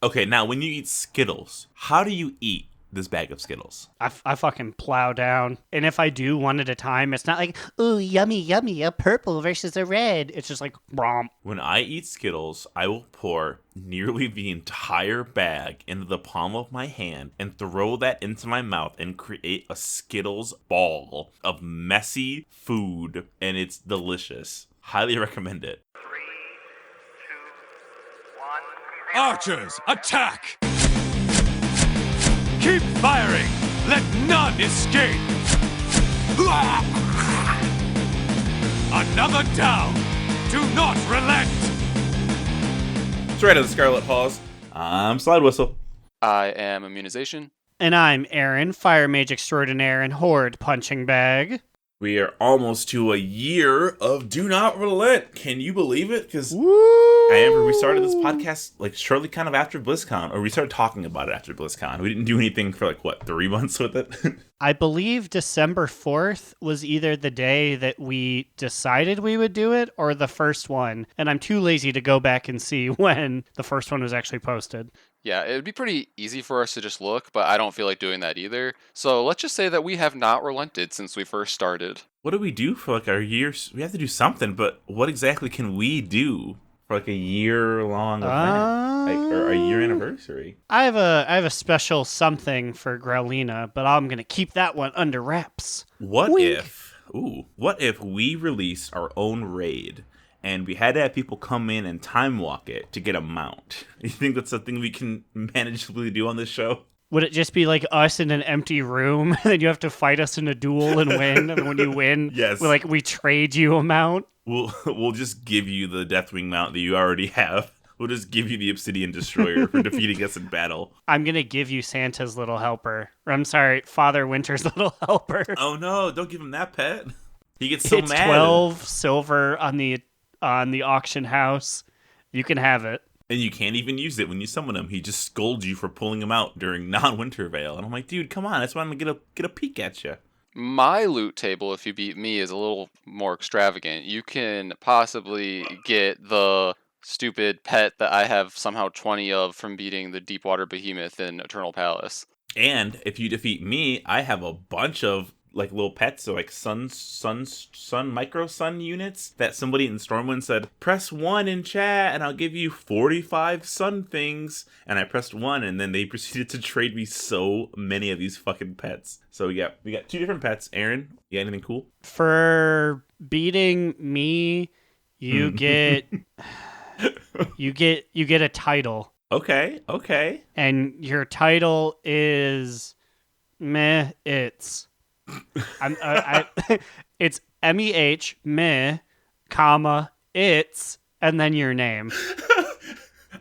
Okay, now when you eat Skittles, how do you eat this bag of Skittles? I fucking plow down. And if I do one at a time, it's not like, ooh, yummy, yummy, a purple versus a red. It's just like, brom. When I eat Skittles, I will pour nearly the entire bag into the palm of my hand and throw that into my mouth and create a Skittles ball of messy food, and it's delicious. Highly recommend it. 3, 2, 1. Archers, attack! Keep firing! Let none escape! Another down! Do not relent! Straight out of the Scarlet Halls, I'm Slidewhistle. I am Immunization. And I'm Aaron, Fire Mage Extraordinaire and Horde Punching Bag. We are almost to a year of Do Not Relent. Can you believe it? Because I remember we started this podcast like shortly kind of after BlizzCon, or we started talking about it after BlizzCon. We didn't do anything for 3 months with it? I believe December 4th was either the day that we decided we would do it or the first one. And I'm too lazy to go back and see when the first one was actually posted. Yeah, it would be pretty easy for us to just look, but I don't feel like doing that either. So let's just say that we have not relented since we first started. What do we do for our years? We have to do something, but what exactly can we do for a year-long event? Or a year anniversary? I have a special something for Growlina, but I'm going to keep that one under wraps. What Wink. if we released our own raid and we had to have people come in and time walk it to get a mount? You think that's something we can manageably do on this show? Would it just be like us in an empty room, and then you have to fight us in a duel and win? And when you win, Yes. we trade you a mount? We'll just give you the Deathwing mount that you already have. We'll just give you the Obsidian Destroyer for defeating us in battle. I'm going to give you Santa's little helper. Or I'm sorry, Father Winter's little helper. Oh no, don't give him that pet. He gets so It's mad. 12 silver on the auction house. You can have it. And you can't even use it when you summon him. He just scolds you for pulling him out during non-Winter Veil. And I'm like, dude, come on. That's why I'm going to get a peek at you. My loot table, if you beat me, is a little more extravagant. You can possibly get the stupid pet that I have somehow 20 of from beating the Deepwater Behemoth in Eternal Palace. And if you defeat me, I have a bunch of little pets, so sun micro sun units that somebody in Stormwind said, press 1 in chat and I'll give you 45 sun things. And I pressed 1 and then they proceeded to trade me so many of these fucking pets. So yeah, we got 2 different pets. Aaron, you got anything cool? For beating me, you get you get a title. Okay. And your title is meh it's. It's MEH meh, comma it's, and then your name.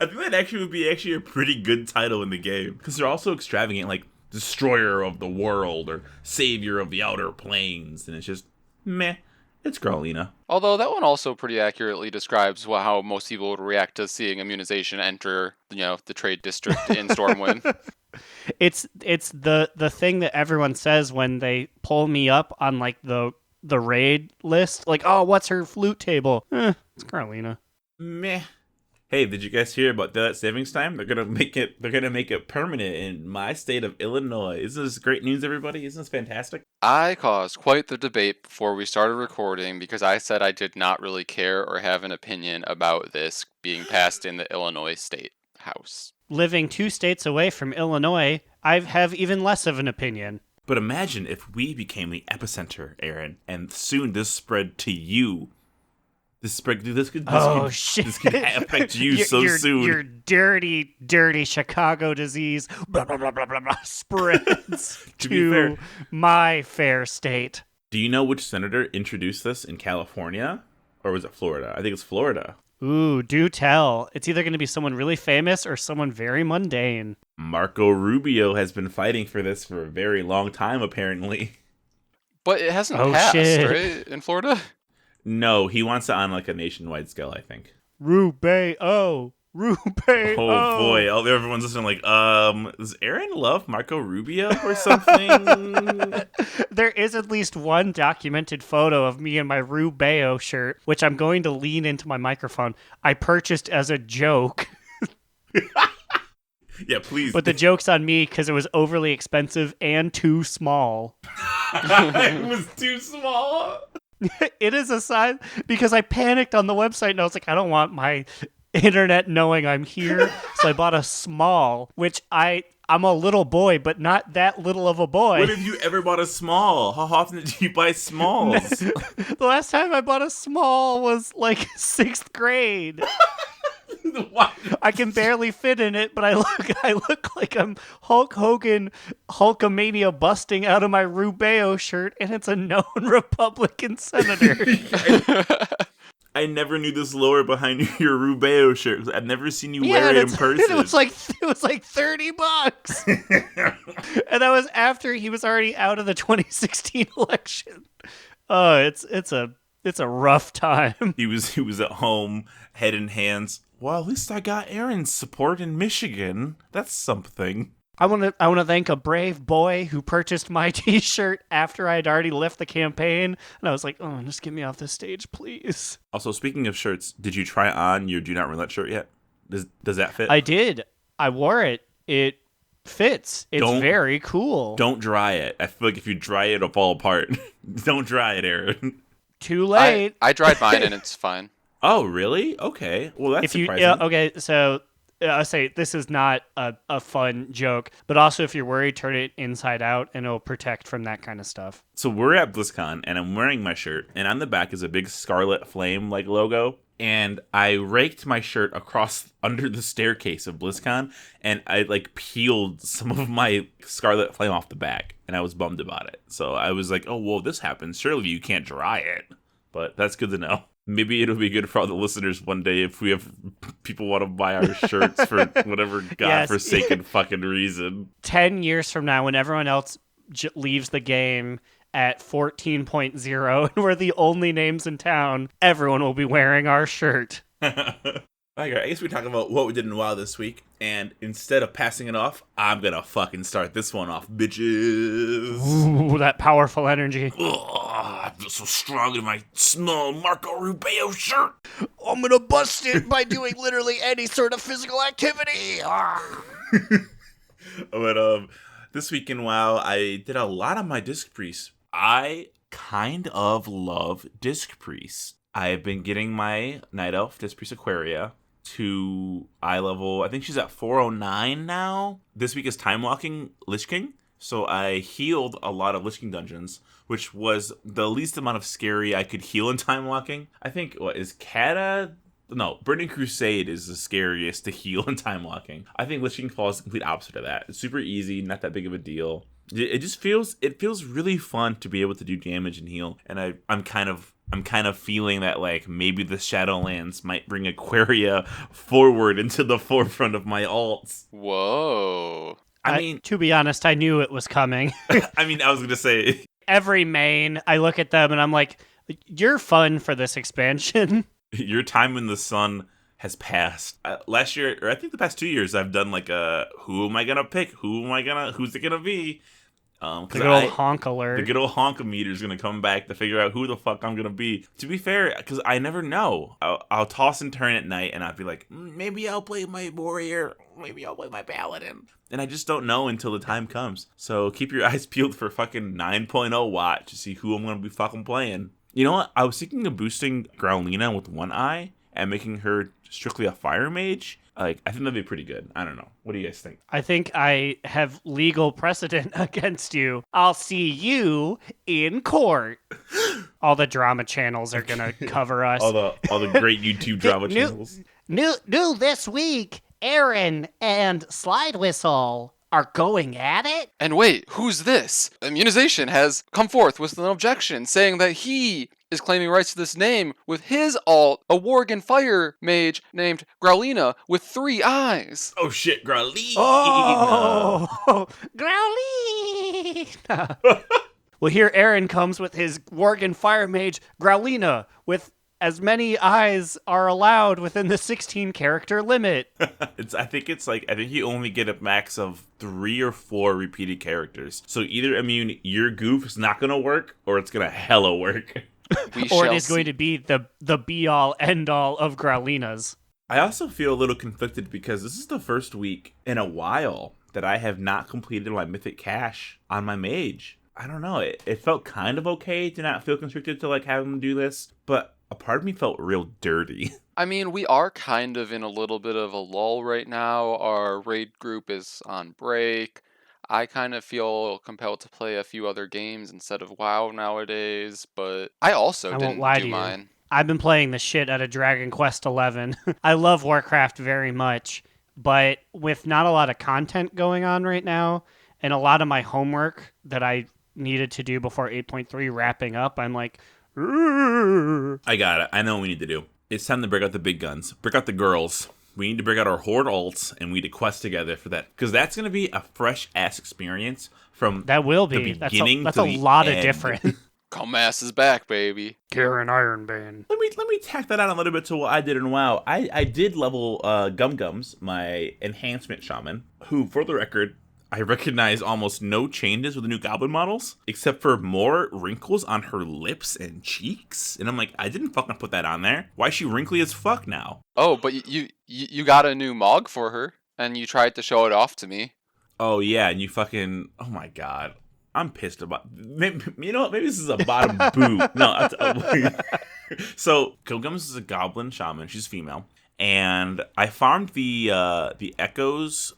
I think that actually would be a pretty good title in the game, because they're also extravagant, like Destroyer of the World or Savior of the Outer Planes, and it's just meh. It's Growlina. Although that one also pretty accurately describes how most people would react to seeing Immunization enter, the trade district in Stormwind. It's the thing that everyone says when they pull me up on the raid list. Like, oh, what's her flute table? It's Growlina. Meh. Hey, did you guys hear about daylight savings time? They're gonna make it permanent in my state of Illinois. Isn't this great news, everybody? Isn't this fantastic? I caused quite the debate before we started recording because I said I did not really care or have an opinion about this being passed in the Illinois State House. Living 2 states away from Illinois, I have even less of an opinion. But imagine if we became the epicenter, Aaron, and soon this spread to you. This could affect you soon. Your dirty, dirty Chicago disease blah, blah, blah, blah, blah, blah, spreads to my fair state. Do you know which senator introduced this in California? Or was it Florida? I think it's Florida. Ooh, do tell. It's either going to be someone really famous or someone very mundane. Marco Rubio has been fighting for this for a very long time, apparently. But it hasn't passed, right? In Florida? No, he wants it on a nationwide scale, I think. Rubio. Oh boy, everyone's listening does Aaron love Marco Rubio or something? There is at least one documented photo of me in my Rubio shirt, which I'm going to lean into my microphone. I purchased as a joke. Yeah, please. But the joke's on me because it was overly expensive and too small. It was too small. It is a size because I panicked on the website and I was like, I don't want my internet knowing I'm here. So I bought a small, which I'm a little boy, but not that little of a boy. When have you ever bought a small? How often did you buy smalls? The last time I bought a small was like 6th grade. Why? I can barely fit in it, but I look like I'm Hulk Hogan, Hulkamania busting out of my Rubeo shirt, and it's a known Republican senator. I never knew this lore behind your Rubeo shirt. I've never seen you wear it in person. It was like $30, and that was after he was already out of the 2016 election. Oh, it's a rough time. He was at home, head in hands. Well, at least I got Aaron's support in Michigan. That's something. I want to thank a brave boy who purchased my T-shirt after I had already left the campaign, and I was like, "Oh, just get me off the stage, please." Also, speaking of shirts, did you try on your Do Not Relent shirt yet? Does that fit? I did. I wore it. It fits. It's very cool. Don't dry it. I feel like if you dry it, it'll fall apart. Don't dry it, Aaron. Too late. I dried mine and it's fine. Oh, really? Okay. Well, that's surprising. Okay, so I say this is not a fun joke, but also if you're worried, turn it inside out and it'll protect from that kind of stuff. So we're at BlizzCon and I'm wearing my shirt, and on the back is a big scarlet flame like logo. And I raked my shirt across under the staircase of BlizzCon, and I like peeled some of my scarlet flame off the back, and I was bummed about it. So I was like, "Oh, well, this happens. Surely you can't dry it." But that's good to know. Maybe it'll be good for all the listeners one day if we have people want to buy our shirts for whatever godforsaken fucking reason. 10 years from now, when everyone else leaves the game at 14.0 and we're the only names in town, everyone will be wearing our shirt. Okay, I guess we talk about what we did in WoW this week, and instead of passing it off, I'm gonna fucking start this one off, bitches. Ooh, that powerful energy. I feel so strong in my small Marco Rubio shirt. I'm gonna bust it by doing literally any sort of physical activity. But this week in WoW, I did a lot of my Disc Priests. I kind of love Disc Priests. I've been getting my Night Elf Disc Priest Aquaria to eye level. I think she's at 409 now. This week is Time Walking Lich King. So I healed a lot of Lich King dungeons, which was the least amount of scary I could heal in Time Walking. I think, Burning Crusade is the scariest to heal in Time Walking. I think Lich King falls the complete opposite of that. It's super easy, not that big of a deal. It just feels really fun to be able to do damage and heal. And I'm kind of feeling that like maybe the Shadowlands might bring Aquaria forward into the forefront of my alts. Whoa. I mean, to be honest, I knew it was coming. I was going to say. Every main, I look at them and I'm like, you're fun for this expansion. Your time in the sun has passed. Last year, or I think the past 2 years, I've done like who am I going to pick? Who's it going to be? The good old honk alert. The good old honk meter is going to come back to figure out who the fuck I'm going to be. To be fair, because I never know. I'll toss and turn at night, and I'll be like, maybe I'll play my warrior. Maybe I'll play my paladin. And I just don't know until the time comes. So keep your eyes peeled for fucking 9.0 watch to see who I'm going to be fucking playing. You know what? I was thinking of boosting Growlina with one eye and making her strictly a fire mage. I think that'd be pretty good. I don't know. What do you guys think? I think I have legal precedent against you. I'll see you in court. All the drama channels are gonna cover us. all the great YouTube drama channels. New this week, Aaron and Slidewhistle are going at it. And wait, who's this? Immunization has come forth with an objection, saying that he is claiming rights to this name with his alt, a Worgen fire mage named Growlina with 3 eyes. Oh shit, Growlina! Oh, Growlina! Well, here Aaron comes with his Worgen fire mage Growlina with as many eyes are allowed within the 16 character limit. I think you only get a max of 3 or 4 repeated characters. So either Immune, your goof is not gonna work, or it's gonna hella work. Or it is going to be the be all end all of Growlinas. I also feel a little conflicted because this is the first week in a while that I have not completed my mythic cache on my mage. I don't know. It felt kind of okay to not feel constricted to like have him do this, but a part of me felt real dirty. I mean, we are kind of in a little bit of a lull right now. Our raid group is on break. I kind of feel compelled to play a few other games instead of WoW nowadays, but I also I won't didn't lie do to you. mine. I've been playing the shit out of Dragon Quest XI. I love Warcraft very much, but with not a lot of content going on right now, and a lot of my homework that I needed to do before 8.3 wrapping up, I'm like, "Urgh." I got it. I know what we need to do. It's time to break out the big guns. Break out the girls. We need to break out our horde alts, and we need to quest together for that. Because that's going to be a fresh-ass experience from That will the be. beginning That's to a the lot end. of different. Come ass is back, baby. Karen Ironbane. Let me tack that on a little bit to what I did in WoW. I did level Gum Gums, my enhancement shaman, who, for the record, I recognize almost no changes with the new goblin models, except for more wrinkles on her lips and cheeks. And I'm like, I didn't fucking put that on there. Why is she wrinkly as fuck now? Oh, but you got a new Mog for her, and you tried to show it off to me. Oh yeah, and you fucking, oh my god. I'm pissed about. Maybe, you know what? Maybe this is a bottom boot. No. So Gum Gums is a goblin shaman. She's female, and I farmed the Echoes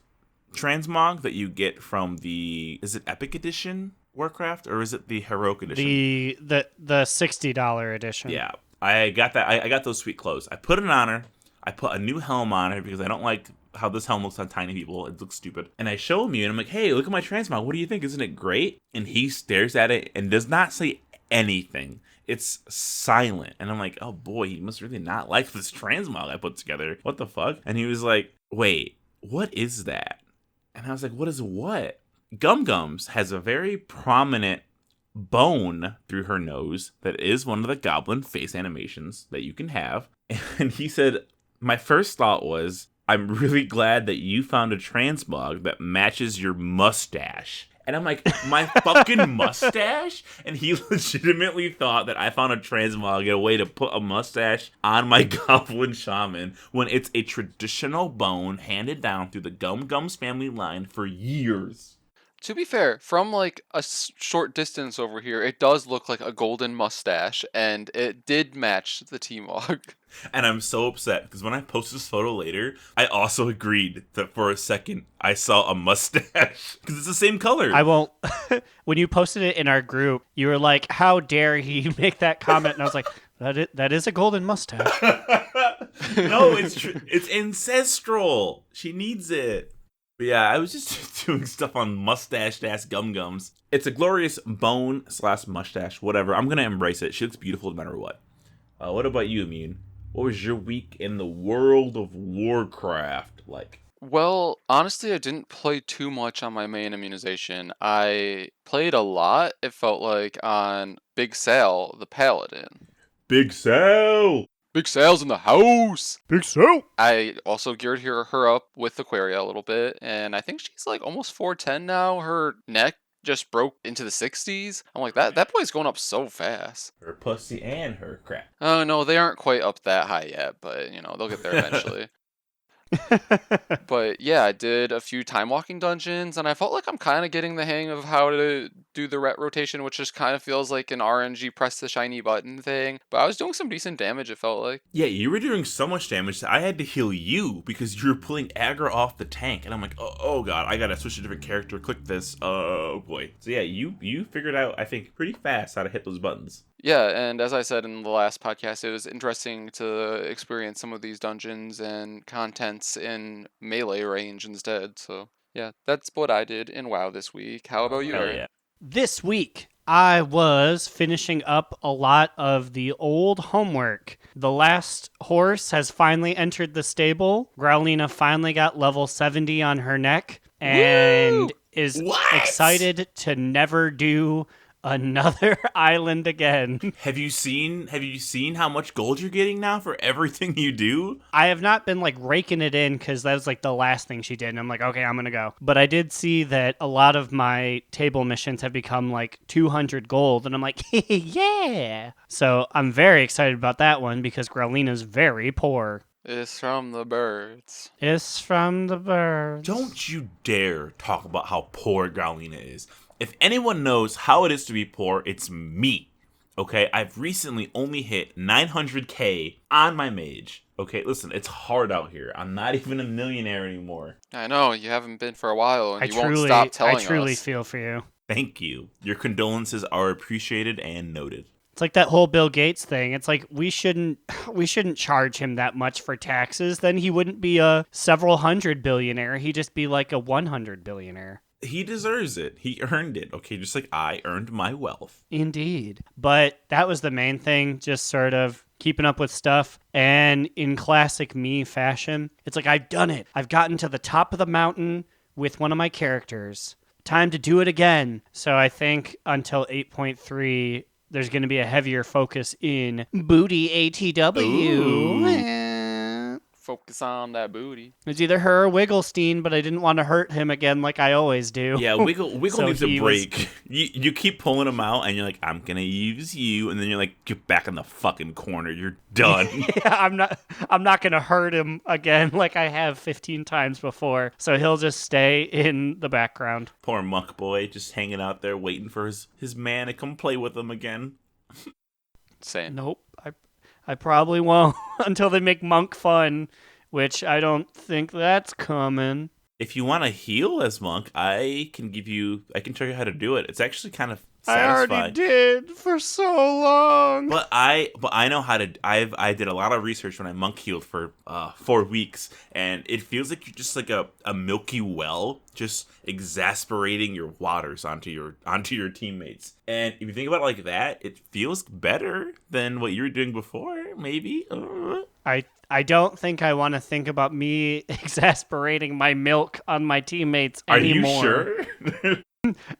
transmog that you get from is it Epic Edition Warcraft or is it the Heroic Edition? The $60 edition. Yeah, I got that. I got those sweet clothes. I put it on her. I put a new helm on her because I don't like how this helm looks on tiny people. It looks stupid. And I show him you, and I'm like, hey, look at my transmog. What do you think? Isn't it great? And he stares at it and does not say anything. It's silent. And I'm like, oh boy, he must really not like this transmog I put together. What the fuck? And he was like, wait, what is that? And I was like, what is what? Gum Gums has a very prominent bone through her nose that is one of the goblin face animations that you can have. And he said, my first thought was, I'm really glad that you found a transmog that matches your mustache. And I'm like, my fucking mustache? And he legitimately thought that I found a transmog, a way to put a mustache on my goblin shaman when it's a traditional bone handed down through the Gum Gums family line for years. To be fair, from like a short distance over here, it does look like a golden mustache, and it did match the T-Mog. And I'm so upset because when I post this photo later, I also agreed that for a second I saw a mustache because it's the same color. I won't. When you posted it in our group, you were like, "How dare he make that comment?" And I was like, "That is a golden mustache." No, it's ancestral. She needs it. But yeah, I was just doing stuff on mustached ass Gum Gums. It's a glorious bone / mustache, whatever. I'm gonna embrace it. She looks beautiful no matter what. What about you, Immune? What was your week in the World of Warcraft like? Well, honestly, I didn't play too much on my main immunization. I played a lot, it felt like, on Big Sal, the Paladin. Big Sal! Big Sal's in the house! Big Sal! I also geared her up with Aquaria a little bit, and I think she's like almost 410 now. Her neck just broke into the 60s. I'm like, that boy's going up so fast. Her pussy and her crap. Oh, no, they aren't quite up that high yet, but, you know, they'll get there eventually. But yeah, I did a few time walking dungeons, and I felt like I'm kind of getting the hang of how to do the ret rotation, which just kind of feels like an RNG press the shiny button thing. But I was doing some decent damage, it felt like. Yeah, you were doing so much damage that I had to heal you because you were pulling aggro off the tank, and I'm like, oh god, I gotta switch to a different character. Click this. Oh boy. So yeah, you figured out, I think, pretty fast how to hit those buttons. Yeah, and as I said in the last podcast, it was interesting to experience some of these dungeons and contents in melee range instead. So yeah, that's what I did in WoW this week. How about you, Hell Eric? yeah. This week, I was finishing up a lot of the old homework. The last horse has finally entered the stable. Growlina finally got level 70 on her neck and Woo! is What? excited to never do another island again. Have you seen how much gold you're getting now for everything you do? I have not been like raking it in because that was like the last thing she did. And I'm like, okay, I'm going to go. But I did see that a lot of my table missions have become like 200 gold. And I'm like, yeah. So I'm very excited about that one because Growlina's very poor. It's from the birds. It's from the birds. Don't you dare talk about how poor Growlina is. If anyone knows how it is to be poor, it's me. Okay, I've recently only hit 900k on my mage. Okay, listen, it's hard out here. I'm not even a millionaire anymore. I know, you haven't been for a while, and I you won't stop telling us. I truly feel for you. Thank you. Your condolences are appreciated and noted. It's like that whole Bill Gates thing. It's like we shouldn't charge him that much for taxes. Then he wouldn't be a several hundred billionaire. He'd just be like a 100 billionaire. He deserves it. He earned it. Okay, just like I earned my wealth. Indeed. But that was the main thing, just sort of keeping up with stuff. And in classic me fashion, it's like I've done it. I've gotten to the top of the mountain with one of my characters. Time to do it again. So I think until 8.3, there's going to be a heavier focus in booty ATW. Focus on that booty. It's either her or Wigglestein, but I didn't want to hurt him again like I always do. Yeah, Wiggle So needs a he break. You keep pulling him out, and you're like, I'm gonna use you, and then you're like, get back in the fucking corner. You're done. Yeah, I'm not going to hurt him again like I have 15 times before. So he'll just stay in the background. Poor Monk Boy, just hanging out there waiting for his man to come play with him again. Same. Nope. I probably won't until they make Monk fun, which I don't think that's coming. If you want to heal as Monk, I can show you how to do it. It's actually kind of I satisfying. already did for so long. But I know how to. I did a lot of research when I monk healed for 4 weeks, and it feels like you're just like a milky well, just exasperating your waters onto your teammates. And if you think about it like that, it feels better than what you were doing before. Maybe. I don't think I want to think about me exasperating my milk on my teammates anymore.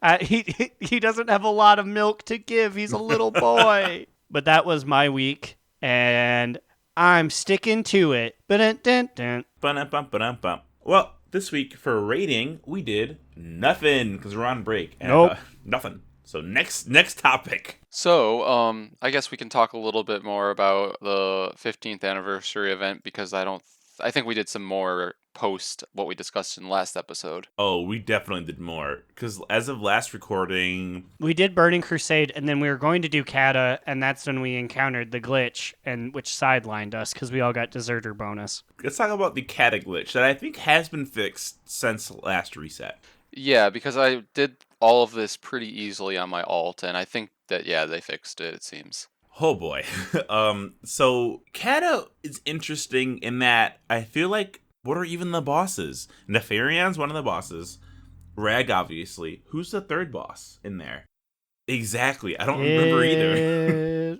Are you sure? He doesn't have a lot of milk to give. He's a little boy. But that was my week, and I'm sticking to it. Ba-dun-dun-dun. Ba-dum-bum-ba-dum-bum. Well, this week for rating, we did nothing because we're on break. And, Nope. Nothing. So next topic. So, I guess we can talk a little bit more about the 15th anniversary event because I think we did some more post what we discussed in the last episode. Oh, we definitely did more because as of last recording, We did Burning Crusade, and then we were going to do Kata, and that's when we encountered the glitch, and which sidelined us because we all got deserter bonus. let's talk about the Kata glitch that I think has been fixed since last reset. Yeah, because I did all of this pretty easily on my alt, and I think that, yeah, they fixed it seems. Oh boy. So Kata is interesting in that I feel like, what are even the bosses? Nefarion's one of the bosses. Rag, obviously. Who's the third boss in there? Exactly. I don't remember either.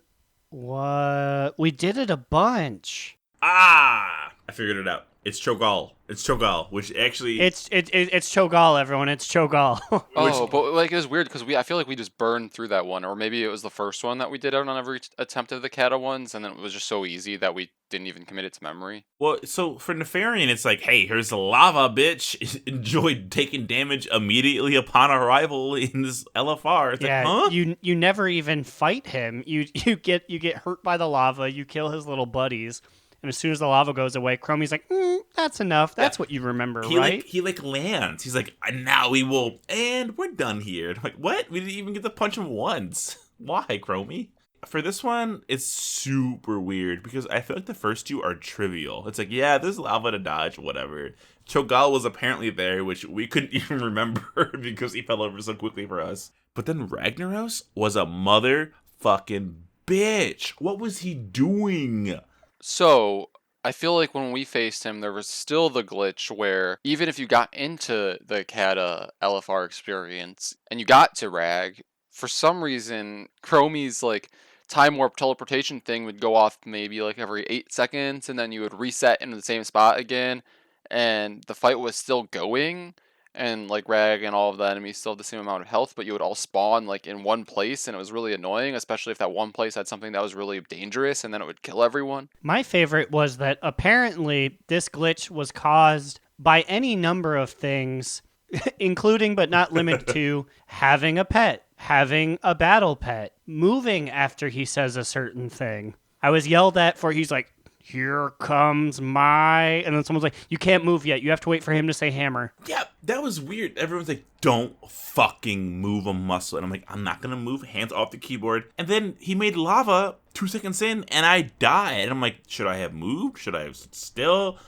What? We did it a bunch. I figured it out. It's Cho'Gall. It's Cho'Gall, which actually... It's Cho'Gall, everyone. It's Cho'Gall. Oh, but like it was weird because I feel like we just burned through that one, or maybe it was the first one that we did out on every attempt of the Kata ones, and then it was just so easy that we didn't even commit it to memory. Well, so for Nefarian, it's like, hey, here's the lava, bitch. Enjoy taking damage immediately upon arrival in this LFR. It's Yeah, like, huh? you never even fight him. You get hurt by the lava. You kill his little buddies, and as soon as the lava goes away, Chromie's like, "That's enough. That's what you remember, right?" He lands. He's like, now we will, and we're done here. I'm like, what? We didn't even get to punch him once. Why, Chromie? For this one, it's super weird because I feel like the first two are trivial. It's like, yeah, there's lava to dodge, whatever. Cho'Gall was apparently there, which we couldn't even remember because he fell over so quickly for us. But then Ragnaros was a motherfucking bitch. What was he doing? So, I feel like when we faced him, there was still the glitch where even if you got into the Kata LFR experience and you got to Rag, for some reason, Chromie's like time warp teleportation thing would go off maybe like every 8 seconds, and then you would reset into the same spot again, and the fight was still going. And like Rag and all of the enemies still have the same amount of health, but you would all spawn like in one place, and it was really annoying, especially if that one place had something that was really dangerous, and then it would kill everyone. My favorite was that apparently this glitch was caused by any number of things, including but not limited to having a pet, having a battle pet, moving after he says a certain thing. I was yelled at for he's like, here comes my, and then someone's like, you can't move yet. You have to wait for him to say hammer. Yeah, that was weird. Everyone's like, don't fucking move a muscle. And I'm like, I'm not going to move, hands off the keyboard. And then he made lava 2 seconds in, and I died. And I'm like, should I have moved? Should I have stood still?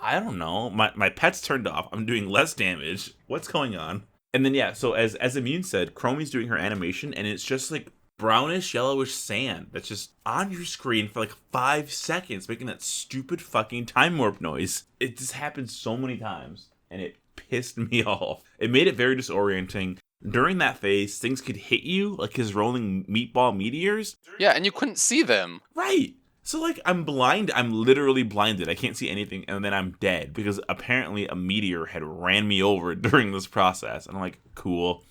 I don't know. My pet's turned off. I'm doing less damage. What's going on? And then, yeah, so as Immune said, Chromie's doing her animation, and it's just like brownish, yellowish sand that's just on your screen for like 5 seconds, making that stupid fucking time warp noise. It just happened so many times, and it pissed me off. It made it very disorienting. During that phase, things could hit you like his rolling meatball meteors. Yeah, and you couldn't see them. Right. So, like, I'm blind. I'm literally blinded. I can't see anything, and then I'm dead because apparently a meteor had ran me over during this process. And I'm like, cool.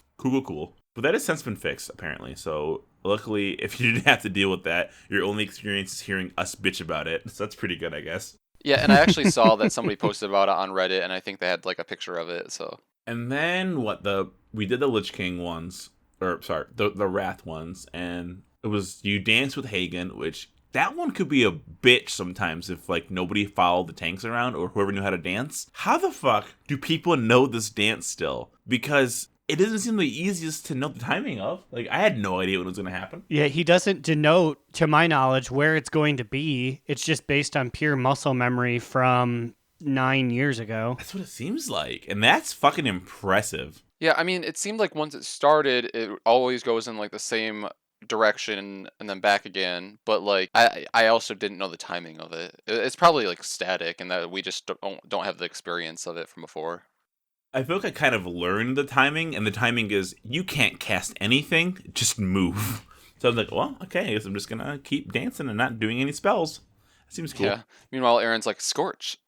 But that has since been fixed, apparently. So, luckily, if you didn't have to deal with that, your only experience is hearing us bitch about it. So that's pretty good, I guess. Yeah, and I actually saw that somebody posted about it on Reddit, and I think they had, like, a picture of it, so... And then, we did the Lich King ones, or, sorry, the Wrath ones, and it was, you dance with Hagen, which... That one could be a bitch sometimes if, like, nobody followed the tanks around or whoever knew how to dance. How the fuck do people know this dance still? Because it doesn't seem the easiest to know the timing of. Like, I had no idea when it was going to happen. Yeah, he doesn't denote, to my knowledge, where it's going to be. It's just based on pure muscle memory from 9 years ago. That's what it seems like. And that's fucking impressive. Yeah, I mean, it seemed like once it started, it always goes in, like, the same direction and then back again, but like I also didn't know the timing of it. It's probably like static and that we just don't have the experience of it from before. I feel like I kind of learned the timing, and the timing is you can't cast anything, just move. So I was like, well, okay, I guess I'm just gonna keep dancing and not doing any spells. That seems cool. Yeah. Meanwhile, Aaron's like, Scorch.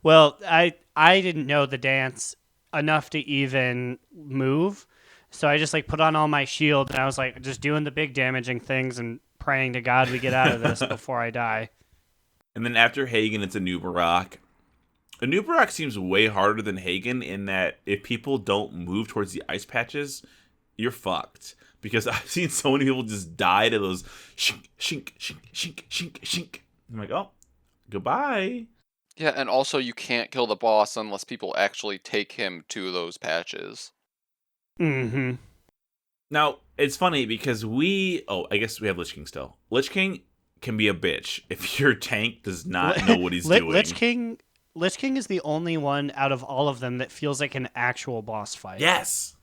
Well, I didn't know the dance enough to even move. So I just like put on all my shield and I was like just doing the big damaging things and praying to God we get out of this before I die. And then after Hagen, it's Anubarak. Anubarak seems way harder than Hagen in that if people don't move towards the ice patches, you're fucked. Because I've seen so many people just die to those shink, shink, shink, shink, shink, shink. I'm like, oh, goodbye. Yeah, and also you can't kill the boss unless people actually take him to those patches. Mm-hmm. Now, it's funny because I guess we have Lich King still. Lich King can be a bitch if your tank does not know what he's doing. Lich King is the only one out of all of them that feels like an actual boss fight. Yes,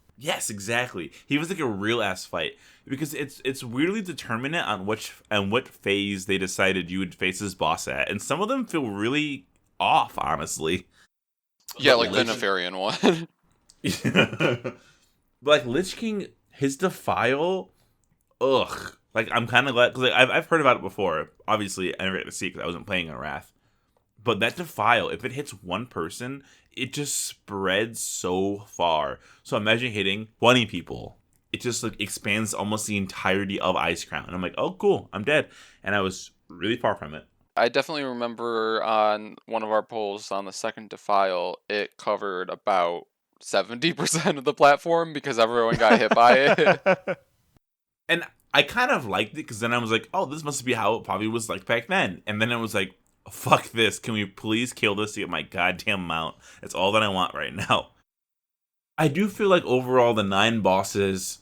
exactly. He was like a real ass fight because it's weirdly determinate on what phase they decided you would face this boss at, and some of them feel really off, honestly. Yeah, like the Nefarian one. But like Lich King, his Defile, ugh. Like I'm kind of glad because like, I've heard about it before. Obviously, I never got to see it because I wasn't playing on Wrath. But that Defile, if it hits one person, it just spreads so far. So imagine hitting 20 people. It just like expands almost the entirety of Icecrown. And I'm like, oh cool, I'm dead. And I was really far from it. I definitely remember on one of our polls on the second Defile, it covered about 70% of the platform because everyone got hit by it. And I kind of liked it because then I was like, oh, this must be how it probably was like back then. And then I was like, fuck this. Can we please kill this to get my goddamn mount? That's all that I want right now. I do feel like overall the 9 bosses,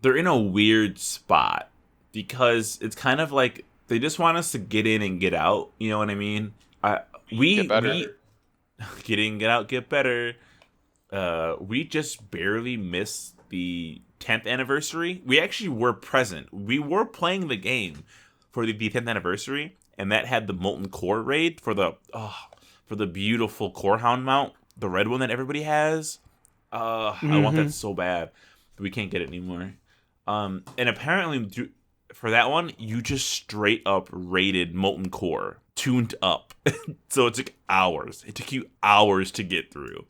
they're in a weird spot because it's kind of like they just want us to get in and get out. You know what I mean? Get better. Get in, get out, get better. We just barely missed the 10th anniversary. We actually were present. We were playing the game for the 10th anniversary, and that had the Molten Core raid for the beautiful Corehound mount, the red one that everybody has. I want that so bad, but we can't get it anymore. And apparently for that one, you just straight up raided Molten Core, tuned up. So it took hours. It took you hours to get through.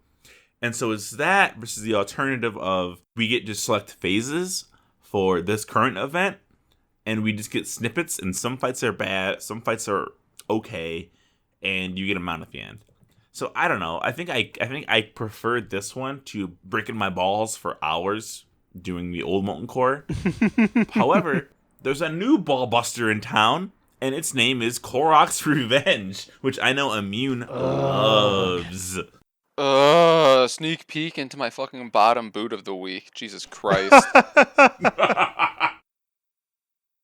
And so it's that versus the alternative of we get just select phases for this current event, and we just get snippets, and some fights are bad, some fights are okay, and you get a mount at the end. So I don't know. I think I preferred this one to breaking my balls for hours doing the old Molten Core. However, there's a new ball buster in town, and its name is Korok's Revenge, which I know Immune loves. Sneak peek into my fucking bottom boot of the week. Jesus Christ.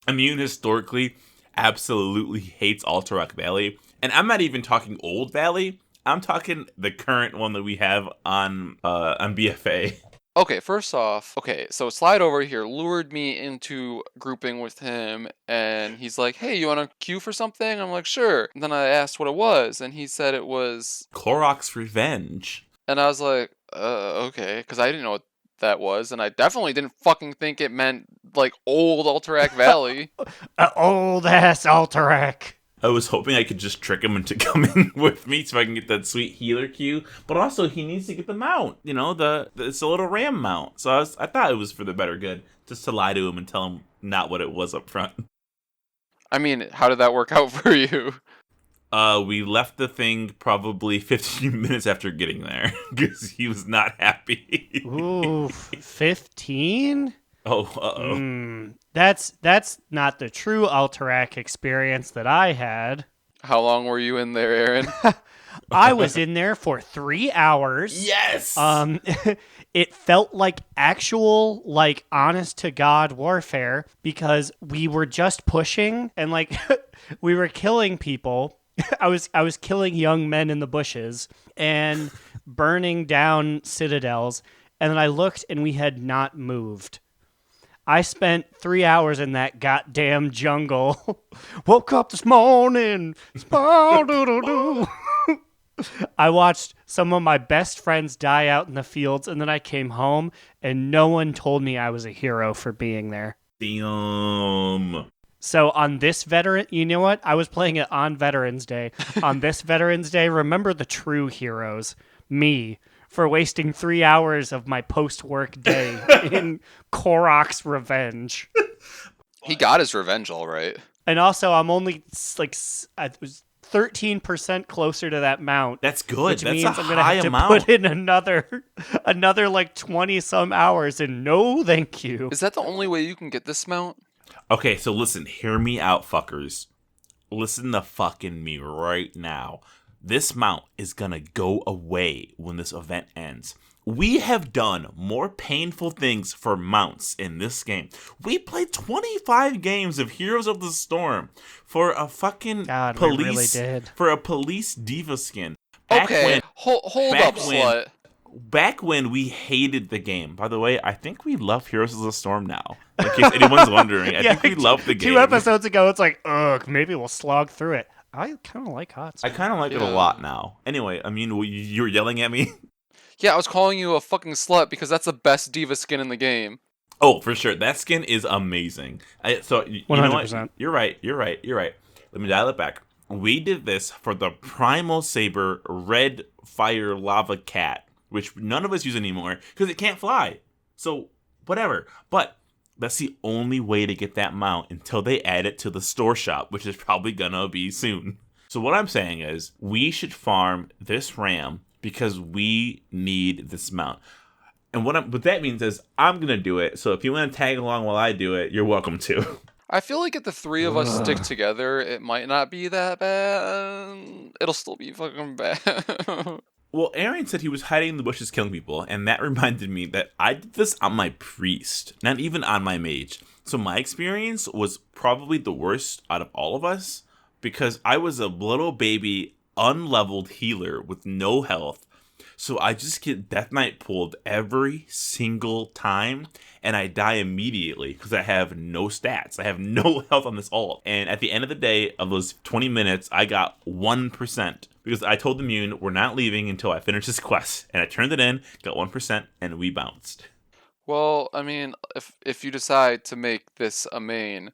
Immune historically absolutely hates Alterac Valley, and I'm not even talking Old Valley. I'm talking the current one that we have on BFA. Okay, first off, so Slide over here lured me into grouping with him, and he's like, hey, you want to queue for something? I'm like, sure. And then I asked what it was, and he said it was Korok's Revenge. And I was like, okay, because I didn't know what that was, and I definitely didn't fucking think it meant, like, old Alterac Valley. Old-ass Alterac. I was hoping I could just trick him into coming with me so I can get that sweet healer queue. But also, he needs to get the mount. You know, it's a little ram mount. So I thought it was for the better good, just to lie to him and tell him not what it was up front. I mean, how did that work out for you? We left the thing probably 15 minutes after getting there because he was not happy. Ooh, 15? Oh, uh-oh. That's not the true Alterac experience that I had. How long were you in there, Aaron? I was in there for 3 hours. Yes! It felt like actual, like, honest-to-God warfare because we were just pushing and, like, we were killing people. I was killing young men in the bushes and burning down citadels, and then I looked and we had not moved. I spent 3 hours in that goddamn jungle. Woke up this morning. I watched some of my best friends die out in the fields, and then I came home, and no one told me I was a hero for being there. Damn. So on this you know what? I was playing it on Veterans Day. On this Veterans Day, remember the true heroes. Me. For wasting 3 hours of my post-work day in Korok's Revenge. He got his revenge, all right. And also, I'm only, like, I was 13% closer to that mount. That's good. Which That's means a I'm going to high have to amount. put in another like 20-some hours, and no thank you. Is that the only way you can get this mount? Okay, so listen, hear me out, fuckers. Listen to fucking me right now. This mount is gonna go away when this event ends. We have done more painful things for mounts in this game. We played 25 games of Heroes of the Storm for a fucking God, police, we really did. for a police diva skin. Hold up, slut. Back when we hated the game. By the way, I think we love Heroes of the Storm now. In case anyone's wondering, I think we love the game. 2 episodes ago, it's like, ugh, maybe we'll slog through it. I kind of like Hot I kind of like it a lot now. Anyway, I mean, you were yelling at me? Yeah, I was calling you a fucking slut because that's the best diva skin in the game. Oh, for sure. That skin is amazing. So you know what? 100%. You're right. Let me dial it back. We did this for the Primal Saber Red Fire Lava Cat, which none of us use anymore because it can't fly. So, whatever. But that's the only way to get that mount until they add it to the store shop, which is probably gonna be soon. So what I'm saying is, we should farm this ram because we need this mount. And what that means is, I'm gonna do it. So if you want to tag along while I do it, you're welcome to. I feel like if the three of us stick together, it might not be that bad. It'll still be fucking bad. Well, Aaron said he was hiding in the bushes killing people, and that reminded me that I did this on my priest, not even on my mage. So my experience was probably the worst out of all of us, because I was a little baby, unleveled healer with no health. So I just get Death Knight pulled every single time, and I die immediately because I have no stats. I have no health on this ult. And at the end of the day, of those 20 minutes, I got 1%. Because I told Immune, we're not leaving until I finish this quest. And I turned it in, got 1%, and we bounced. Well, I mean, if you decide to make this a main,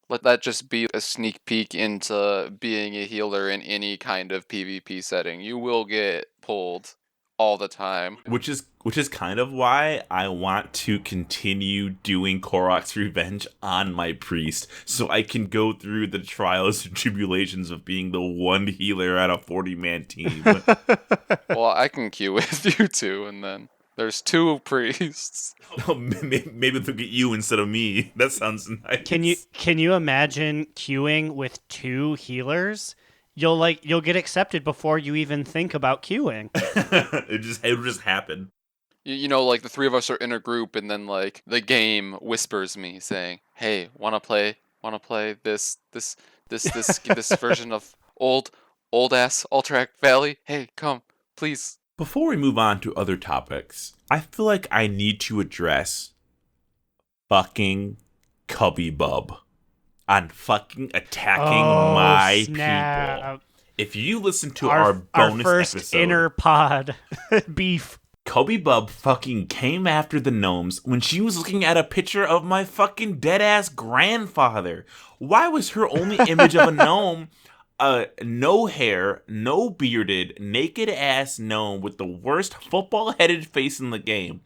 let that just be a sneak peek into being a healer in any kind of PvP setting. You will get pulled all the time. Which is kind of why I want to continue doing Korok's Revenge on my priest, so I can go through the trials and tribulations of being the one healer at a 40-man team. Well, I can queue with you too, and then There's 2 priests. Oh, maybe they'll get you instead of me. That sounds nice. Can you imagine queuing with 2 healers? You'll get accepted before you even think about queuing. It'll just happen. You know, like the 3 of us are in a group, and then like the game whispers me saying, "Hey, wanna play this version of old ass Alterac Valley? Hey, come, please." Before we move on to other topics, I feel like I need to address fucking Cubby Bub on fucking attacking my snap. people. If you listen to our bonus first episode, inner pod beef. Cubby Bub fucking came after the gnomes when she was looking at a picture of my fucking dead-ass grandfather. Why was her only image of a gnome no hair, no bearded, naked-ass gnome with the worst football-headed face in the game?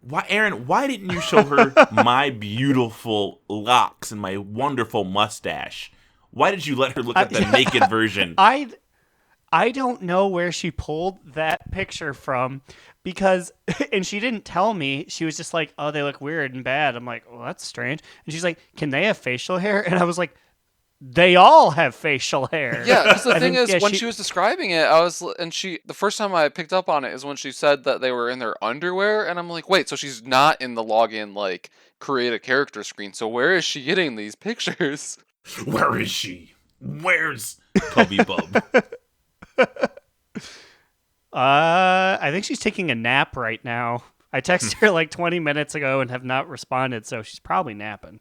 Why, Aaron, why didn't you show her my beautiful locks and my wonderful mustache? Why did you let her look at the naked version? I don't know where she pulled that picture from because, and she didn't tell me. She was just like, oh, they look weird and bad. I'm like, well, that's strange. And she's like, can they have facial hair? And I was like, they all have facial hair. Yeah, because the thing is, when she was describing it, the first time I picked up on it is when she said that they were in their underwear, and I'm like, wait, so she's not in the login, like, create a character screen, so where is she getting these pictures? Where is she? Where's Cubby Bub? I think she's taking a nap right now. I texted her like 20 minutes ago and have not responded, so she's probably napping.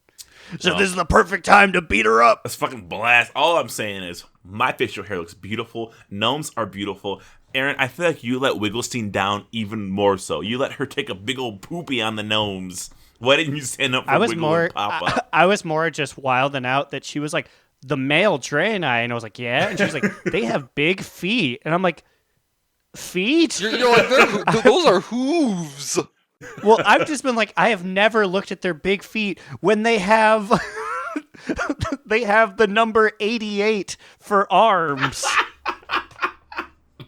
So this is the perfect time to beat her up. Let's fucking blast. All I'm saying is my facial hair looks beautiful. Gnomes are beautiful. Aaron, I feel like you let Wigglestein down even more so. You let her take a big old poopy on the gnomes. Why didn't you stand up for Wiggle and Papa? I was more just wilding out that she was like, the male Draenei, and I was like, yeah. And she was like, they have big feet. And I'm like, feet? You're like, those are hooves. Well, I've just been like, I have never looked at their big feet when they have they have the number 88 for arms.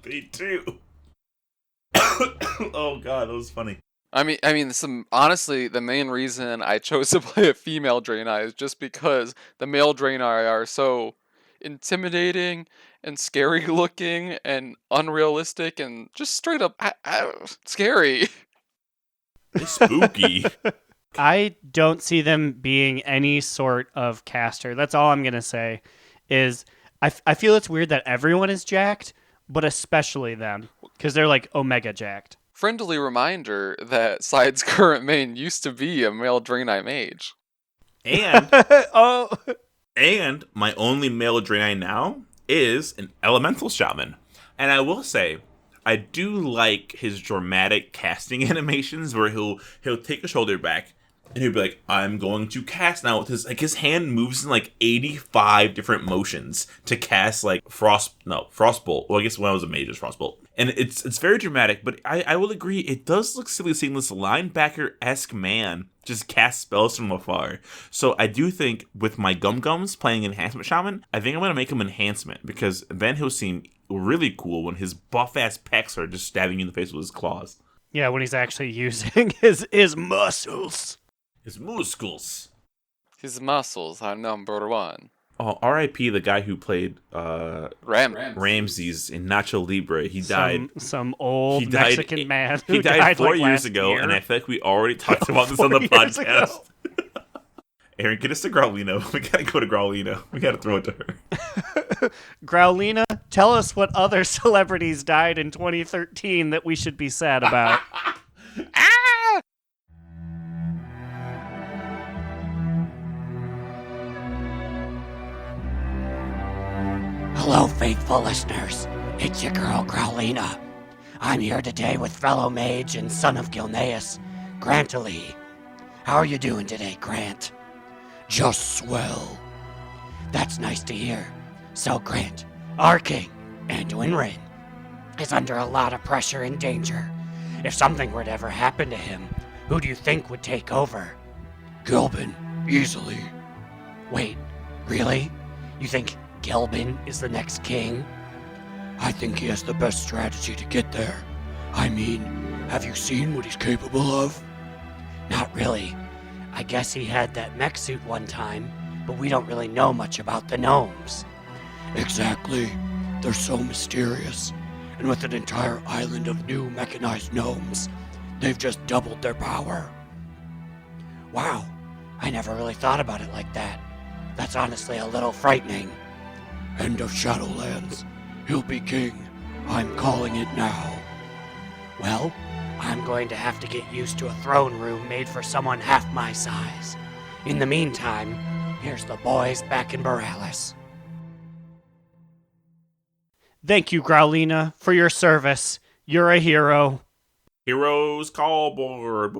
They do. Oh god, that was funny. I mean, honestly, the main reason I chose to play a female Draenei is just because the male Draenei are so intimidating and scary looking and unrealistic and just straight up scary. Spooky. I don't see them being any sort of caster. That's all I'm going to say is I feel it's weird that everyone is jacked, but especially them because they're like Omega jacked. Friendly reminder that Side's current main used to be a male Draenei mage. And Oh, and my only male Draenei now is an elemental shaman. And I will say, I do like his dramatic casting animations where he'll take a shoulder back and he'll be like, I'm going to cast now with his hand moves in like 85 different motions to cast like Frostbolt. Well, I guess when I was a mage, it's Frostbolt. And it's very dramatic, but I will agree, it does look silly seeing this linebacker-esque man just cast spells from afar. So I do think with my Gum-Gums playing Enhancement Shaman, I think I'm going to make him Enhancement, because then he'll seem really cool when his buff-ass pecs are just stabbing you in the face with his claws. yeah, when he's actually using his muscles. His muscles. His muscles are number 1. Oh, R.I.P. the guy who played Ramses in Nacho Libre. He died. Some old Mexican man. He died 4 like years ago, year. and I feel like we already talked about this on the podcast. Aaron, get us to Growlina. We gotta go to Growlina. We gotta throw it to her. Growlina, tell us what other celebrities died in 2013 that we should be sad about. Hello, faithful listeners. It's your girl, Growlina. I'm here today with fellow mage and son of Gilneas, Grant Ali. How are you doing today, Grant? Just swell. That's nice to hear. So, Grant, our king, Anduin Wrynn, is under a lot of pressure and danger. If something were to ever happen to him, who do you think would take over? Gilbin, easily. Wait, really? You think Gilbin is the next king? I think he has the best strategy to get there. I mean, Have you seen what he's capable of? Not really. I guess he had that mech suit one time, but we don't really know much about the gnomes. Exactly. They're so mysterious. And with an entire island of new mechanized gnomes, they've just doubled their power. Wow, I never really thought about it like that. That's honestly a little frightening. End of Shadowlands. He'll be king. I'm calling it now. Well, I'm going to have to get used to a throne room made for someone half my size. In the meantime, here's the boys back in Borealis. Thank you, Growlina, for your service. You're a hero. Heroes call board.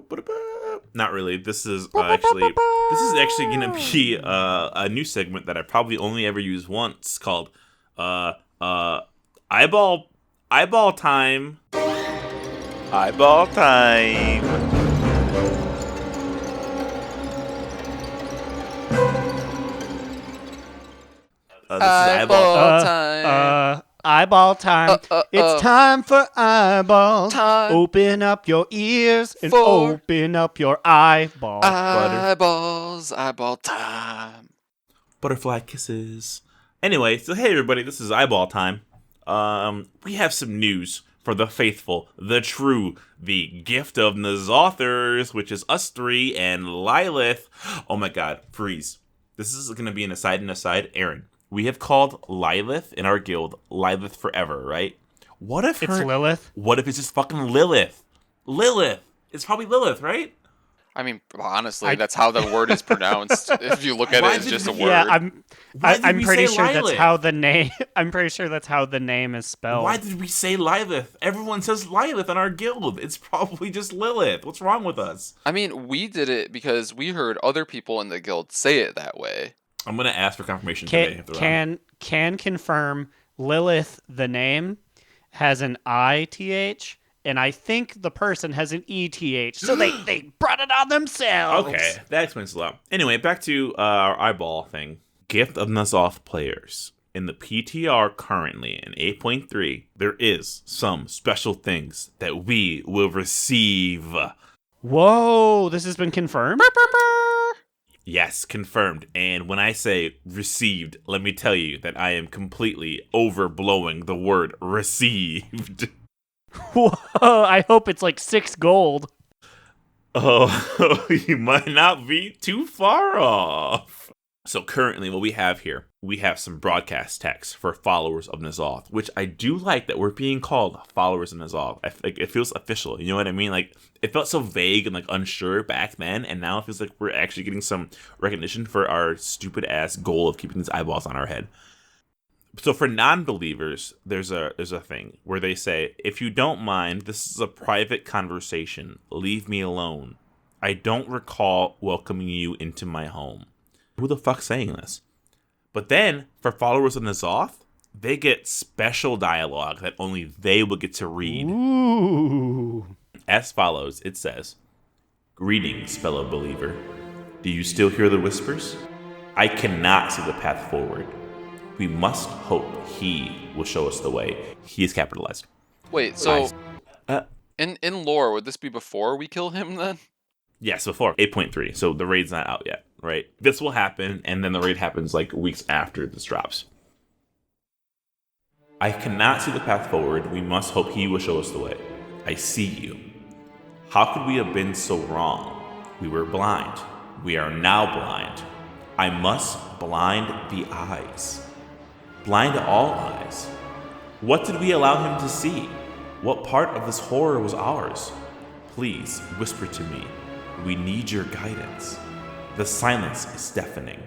Not really. This is actually going to be a new segment that I probably only ever use once, called eyeball time. Eyeball time. This is eyeball time. Eyeball time. It's time for eyeballs. Time. Open up your ears and For- open up your eyeballs. Eyeballs, eyeball time. Butterfly kisses. Anyway, so hey everybody, this is eyeball time. We have some news for the faithful, the true, the gift of Nazothers, which is us three and Lilith. Oh my god, freeze. This is going to be an aside. Aaron, we have called Lilith in our guild Lilith forever, right? What if It's Lilith? What if it's just fucking Lilith? Lilith. It's probably Lilith, right? I mean, honestly, that's how the word is pronounced. If you look at Why it, it's did just a we- word. Yeah, Why did I'm we pretty say sure that's Lilith? how the name. I'm pretty sure that's how the name is spelled. Why did we say Lilith? Everyone says Lilith in our guild. It's probably just Lilith. What's wrong with us? I mean, we did it because we heard other people in the guild say it that way. I'm going to ask for confirmation today. Can confirm Lilith the name has an ITH, and I think the person has an ETH. So they brought it on themselves. Okay, that explains a lot. Anyway, back to our eyeball thing. Gift of Nazoth players. In the PTR currently in 8.3, there is some special things that we will receive. Whoa, this has been confirmed? Yes, confirmed. And when I say received, let me tell you that I am completely overblowing the word received. Whoa, I hope it's like 6 gold. Oh, you might not be too far off. So currently what we have here, we have some broadcast text for followers of Nazoth, which I do like that we're being called followers of Nazoth. It feels official, you know what I mean? Like, it felt so vague and like unsure back then, and now it feels like we're actually getting some recognition for our stupid ass goal of keeping these eyeballs on our head. So for non-believers, there's a thing where they say, if you don't mind, this is a private conversation. Leave me alone. I don't recall welcoming you into my home. Who the fuck's saying this? But then, for followers of Nazoth, they get special dialogue that only they will get to read. Ooh. As follows, it says, "Greetings, fellow believer. Do you still hear the whispers? I cannot see the path forward. We must hope he will show us the way." He is capitalized. Wait, so Uh, in lore, would this be before we kill him then? Yes, before 8.3. So the raid's not out yet, right? This will happen, and then the raid happens like weeks after this drops. "I cannot see the path forward. We must hope he will show us the way. I see you. How could we have been so wrong? We were blind. We are now blind. I must blind the eyes. Blind all eyes. What did we allow him to see? What part of this horror was ours? Please whisper to me. We need your guidance. The silence is deafening.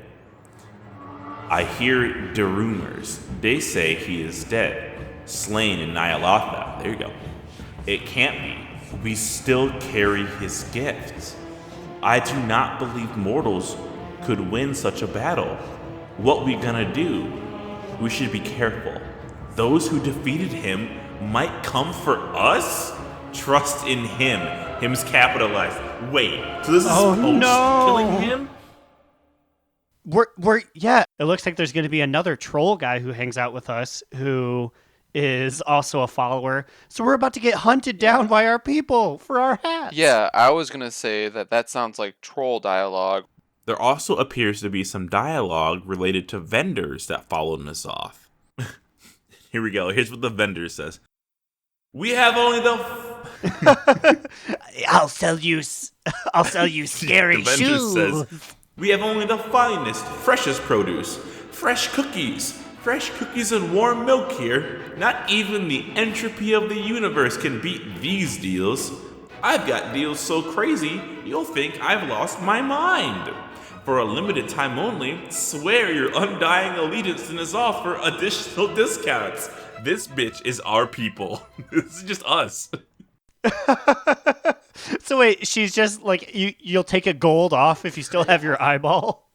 I hear the rumors. They say he is dead, slain in Nyalotha." There you go. "It can't be. We still carry his gift. I do not believe mortals could win such a battle. What we gonna do? We should be careful. Those who defeated him might come for us? Trust in him." Him's capitalized. Wait, so this is post killing him? Yeah, it looks like there's going to be another troll guy who hangs out with us who is also a follower. So we're about to get hunted down by our people for our hats. Yeah, I was going to say that sounds like troll dialogue. There also appears to be some dialogue related to vendors that followed us off. Here we go. Here's what the vendor says. We have only the... I'll sell you scary The vendor shoes. says, we have only the finest, freshest produce. Fresh cookies and warm milk here. Not even the entropy of the universe can beat these deals. I've got deals so crazy, you'll think I've lost my mind. For a limited time only, swear your undying allegiance to N'Zoth for additional discounts. This bitch is our people. This is just us. So wait, she's just like, you'll take a gold off if you still have your eyeball?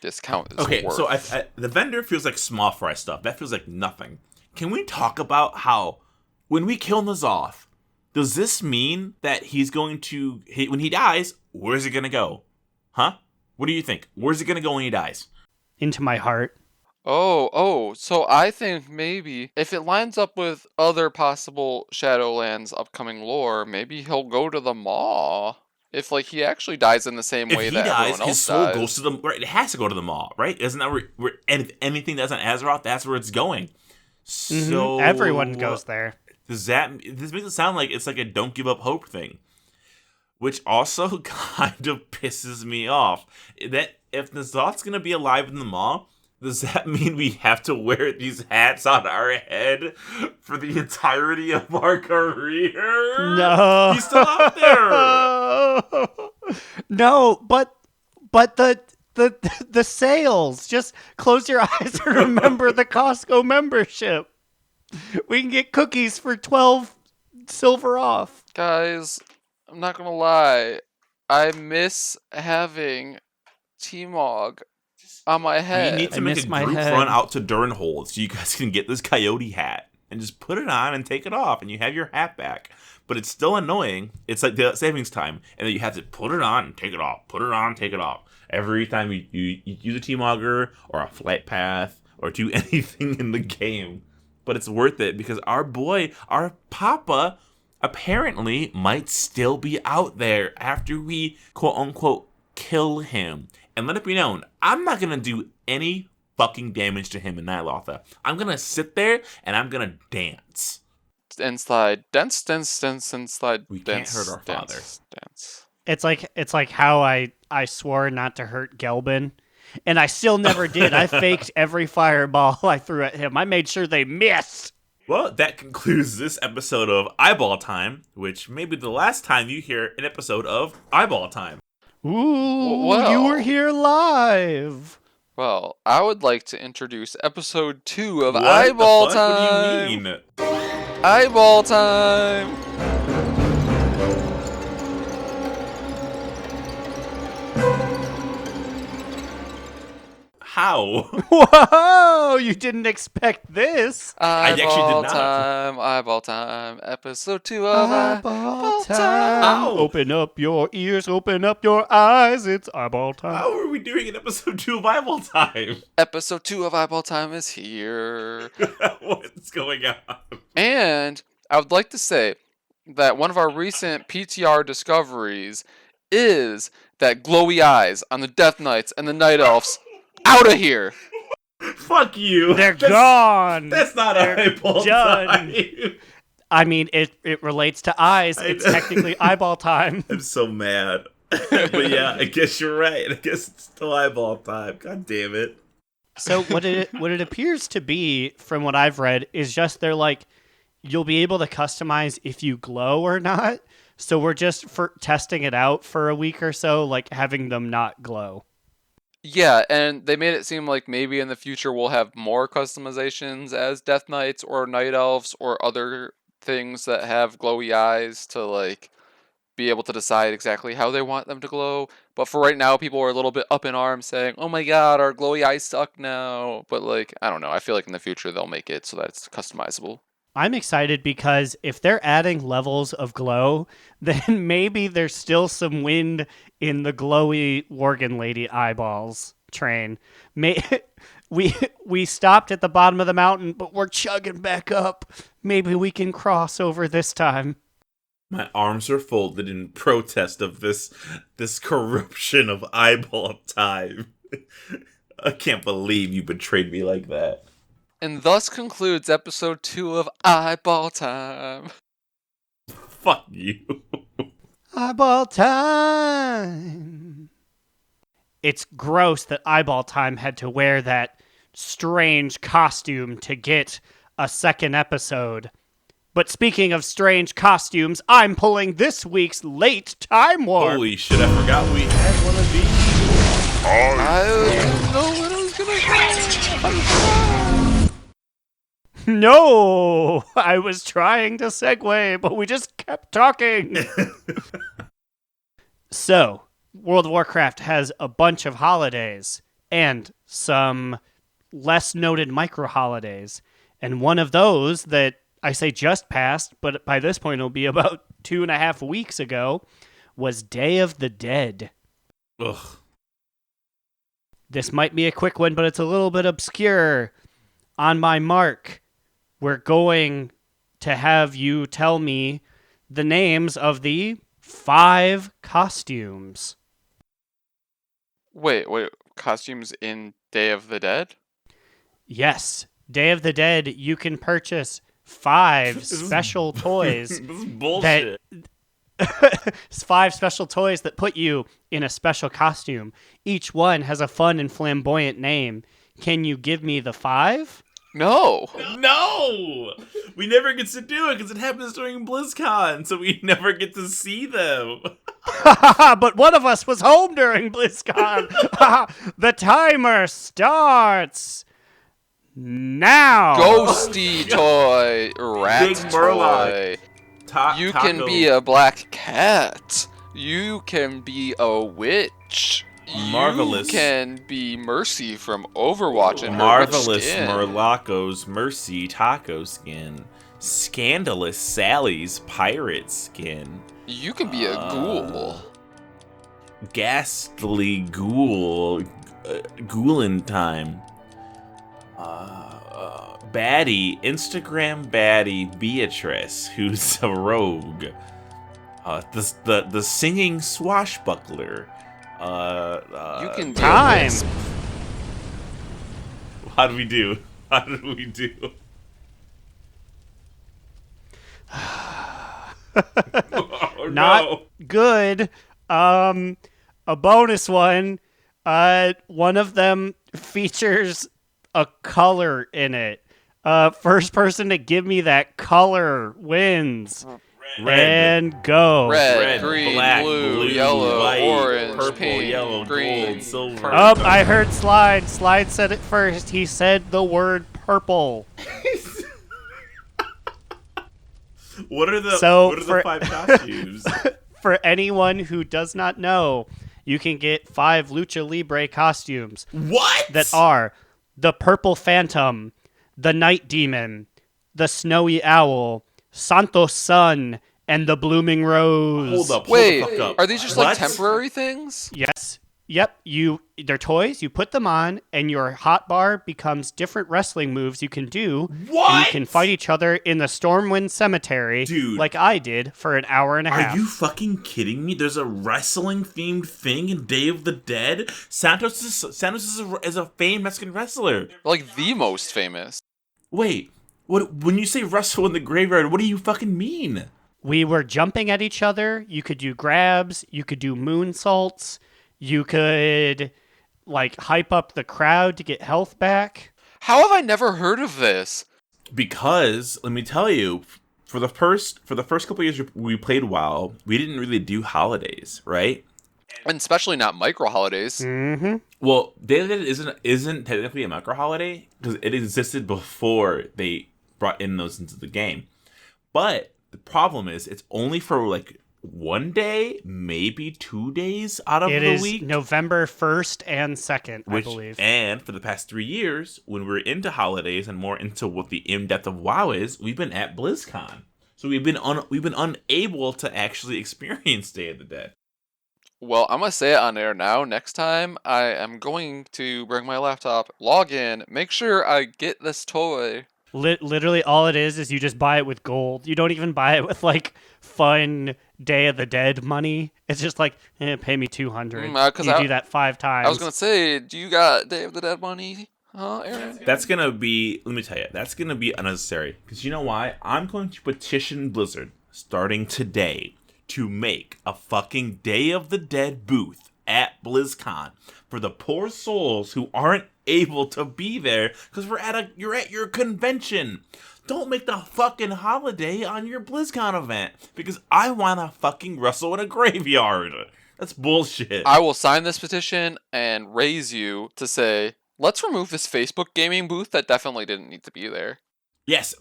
Discount is Okay, worth. so the vendor feels like small fry stuff. That feels like nothing. Can we talk about how when we kill N'Zoth, does this mean that he's going to, when he dies, where's it going to go? Huh? What do you think? Where's it going to go when he dies? Into my heart. So I think maybe if it lines up with other possible Shadowlands upcoming lore, maybe he'll go to the Maw. If like he actually dies in the same way If he that dies, everyone his else soul dies. goes to the, right, it has to go to the Maw, right? Isn't that where and if anything that's on Azeroth, that's where it's going. So Everyone goes there. This makes it sound like it's like a don't give up hope thing, which also kind of pisses me off. That if N'Zoth's gonna be alive in the Maw, does that mean we have to wear these hats on our head for the entirety of our career? No. He's still out there. No, but the sales. Just close your eyes and remember the Costco membership. We can get cookies for 12 silver off. Guys, I'm not gonna lie. I miss having T-Mog on my head. We need to I make miss a my group head. run out to Durnhold so you guys can get this coyote hat and just put it on and take it off, and you have your hat back. But it's still annoying. It's like the savings time, and then you have to put it on and take it off. Put it on, take it off. Every time you use a T-Mogger or a flight path or do anything in the game. But it's worth it because our boy, our papa, apparently might still be out there after we quote-unquote kill him. And let it be known, I'm not going to do any fucking damage to him in Nilotha. I'm going to sit there and I'm going to dance. And slide, dance, slide. We dance, can't hurt our father. Dance. It's like how I swore not to hurt Gelbin, and I still never did. I faked every fireball I threw at him. I made sure they missed. Well, that concludes this episode of Eyeball Time, which may be the last time you hear an episode of Eyeball Time. Ooh, Well. you were here live. Well, I would like to introduce episode 2 of What Eyeball the fuck? Time. What do you mean? Eyeball Time. How? Whoa, you didn't expect this. actually did Eyeball not. Time. Eyeball Time. Episode 2 of Eyeball Time. time. Ow. Open up your ears, open up your eyes. It's eyeball time. How are we doing in episode 2 of Eyeball Time? Episode 2 of Eyeball Time is here. What's going on? And I would like to say that one of our recent PTR discoveries is that glowy eyes on the Death Knights and the Night Elves out of here. Fuck you. They're That's- gone. That's not Eyeball done. Time. I mean, it relates to eyes. It's technically eyeball time. I'm so mad. But yeah, I guess you're right. I guess it's still Eyeball Time. God damn it. So what it appears to be, from what I've read, is just they're like, you'll be able to customize if you glow or not. So we're just for testing it out for a week or so, like having them not glow. Yeah, and they made it seem like maybe in the future we'll have more customizations as Death Knights or Night Elves or other things that have glowy eyes to like be able to decide exactly how they want them to glow. But for right now, people are a little bit up in arms saying, oh my god, our glowy eyes suck now. But like, I don't know. I feel like in the future they'll make it so that it's customizable. I'm excited because if they're adding levels of glow, then maybe there's still some wind in the glowy Worgen Lady eyeballs train. we stopped at the bottom of the mountain, but we're chugging back up. Maybe we can cross over this time. My arms are folded in protest of this corruption of eyeball time. I can't believe you betrayed me like that. And thus concludes episode 2 of Eyeball Time. Fuck you. Eyeball time. It's gross that Eyeball Time had to wear that strange costume to get a second episode. But speaking of strange costumes, I'm pulling this week's late Time Warp. Holy shit, I forgot we had one of these. I didn't know what I was gonna say. No, I was trying to segue, but we just kept talking. So, World of Warcraft has a bunch of holidays and some less noted micro holidays. And one of those that I say just passed, but by this point it'll be about 2.5 weeks ago, was Day of the Dead. Ugh. This might be a quick one, but it's a little bit obscure. On my mark, we're going to have you tell me the names of the 5 costumes. Wait, costumes in Day of the Dead? Yes, Day of the Dead, you can purchase 5 special toys. This is bullshit. 5 special toys that put you in a special costume. Each one has a fun and flamboyant name. Can you give me the 5? No. No! We never get to do it because it happens during BlizzCon, so we never get to see them. But one of us was home during BlizzCon. The timer starts now. Ghosty toy. Rat Big Murloc. toy. You can be a black cat. You can be a witch. Marvelous. You can be Mercy from Overwatch and Marvelous her rich skin. Murlocco's Mercy taco skin. Scandalous Sally's pirate skin. You can be a ghoul. Ghastly ghoul. Ghoulin time. Baddie, Instagram baddie Beatrice, who's a rogue. The singing swashbuckler. You can be Time. a wisp. How do we do? How did we do? Oh, Not no. good. A bonus one. One of them features a color in it. First person to give me that color wins. Red. And go. Red, green, black, blue, yellow, white, orange, purple, pink, yellow, green, gold, silver. purple. Oh, I heard Slide. Slide said it first. He said the word purple. What are the So what are for- the 5 costumes? For anyone who does not know, you can get 5 Lucha Libre costumes What? that are the Purple Phantom, the Night Demon, the Snowy Owl, Santos Sun, and the Blooming Rose. Hold up. Wait, hold the fuck up. are these just What? like temporary things? Yes. Yep. They're toys. You put them on, and your hotbar becomes different wrestling moves you can do. What? And you can fight each other in the Stormwind Cemetery, Dude. like I did for an hour and a half. Are you fucking kidding me? There's a wrestling themed thing in Day of the Dead. Santos is a famed Mexican wrestler. Like the most famous. Wait, what? When you say wrestle in the graveyard, what do you fucking mean? We were jumping at each other. You could do grabs. You could do moonsaults. You could, like, hype up the crowd to get health back. How have I never heard of this? Because let me tell you, for the first couple years we played WoW, we didn't really do holidays, right? And especially not micro holidays. Mm-hmm. Well, Day of the Dead isn't technically a micro holiday because it existed before they brought in those into the game. But the problem is, it's only for like 1 day, maybe 2 days out of It the is week. November 1st and 2nd, I believe. And for the past 3 years, when we're into holidays and more into what the in-depth of WoW is, we've been at BlizzCon. So we've been unable to actually experience Day of the Dead. Well, I'm going to say it on air now. Next time, I am going to bring my laptop, log in, make sure I get this toy. Literally, all it is you just buy it with gold. You don't even buy it with like fun Day of the Dead money. It's just like, pay me 200. You do that 5 times. I was going to say, do you got Day of the Dead money? Huh, Aaron? That's going to be, let me tell you, that's going to be unnecessary. Because you know why? I'm going to petition Blizzard, starting today, to make a fucking Day of the Dead booth at BlizzCon for the poor souls who aren't able to be there because you're at your convention. Don't make the fucking holiday on your BlizzCon event because I want to fucking wrestle in a graveyard. That's bullshit. I will sign this petition and raise you to say, let's remove this Facebook gaming booth that definitely didn't need to be there. Yes,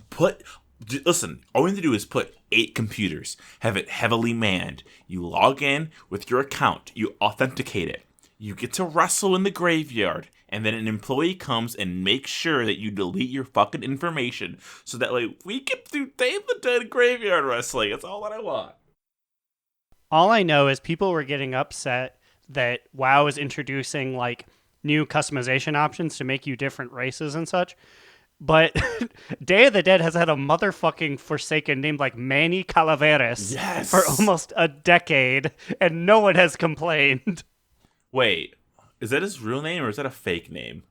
listen, all we need to do is put 8 computers, have it heavily manned. You log in with your account, you authenticate it. You get to wrestle in the graveyard, and then an employee comes and makes sure that you delete your fucking information so that like we get through Day of the Dead graveyard wrestling. That's all that I want. All I know is people were getting upset that WoW is introducing like new customization options to make you different races and such. But Day of the Dead has had a motherfucking Forsaken named like Manny Calaveras for almost a decade, and no one has complained. Wait, is that his real name or is that a fake name?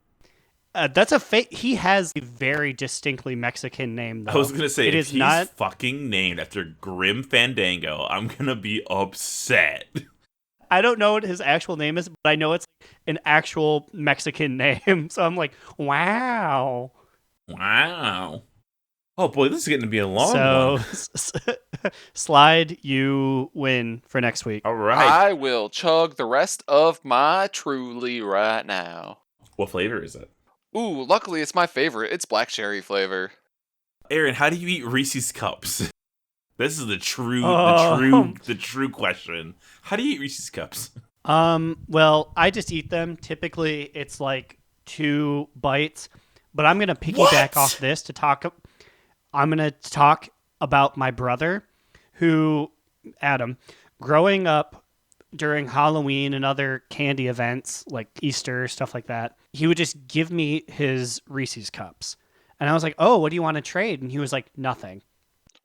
That's a fake. He has a very distinctly Mexican name, though. I was gonna say, it if is he's not fucking named after Grim Fandango, I'm gonna be upset. I don't know what his actual name is, but I know it's an actual Mexican name. So I'm like, wow. Wow. Oh boy, this is getting to be a long one. Slide, you win for next week. All right. I will chug the rest of my Truly right now. What flavor is it? Ooh, luckily it's my favorite. It's black cherry flavor. Aaron, how do you eat Reese's Cups? This is the true question. How do you eat Reese's Cups? Well, I just eat them. Typically, it's like 2 bites. But I'm gonna piggyback off this to talk. I'm gonna talk about my brother, who, Adam, growing up during Halloween and other candy events like Easter, stuff like that, he would just give me his Reese's Cups. And I was like, oh, what do you want to trade? And he was like, nothing.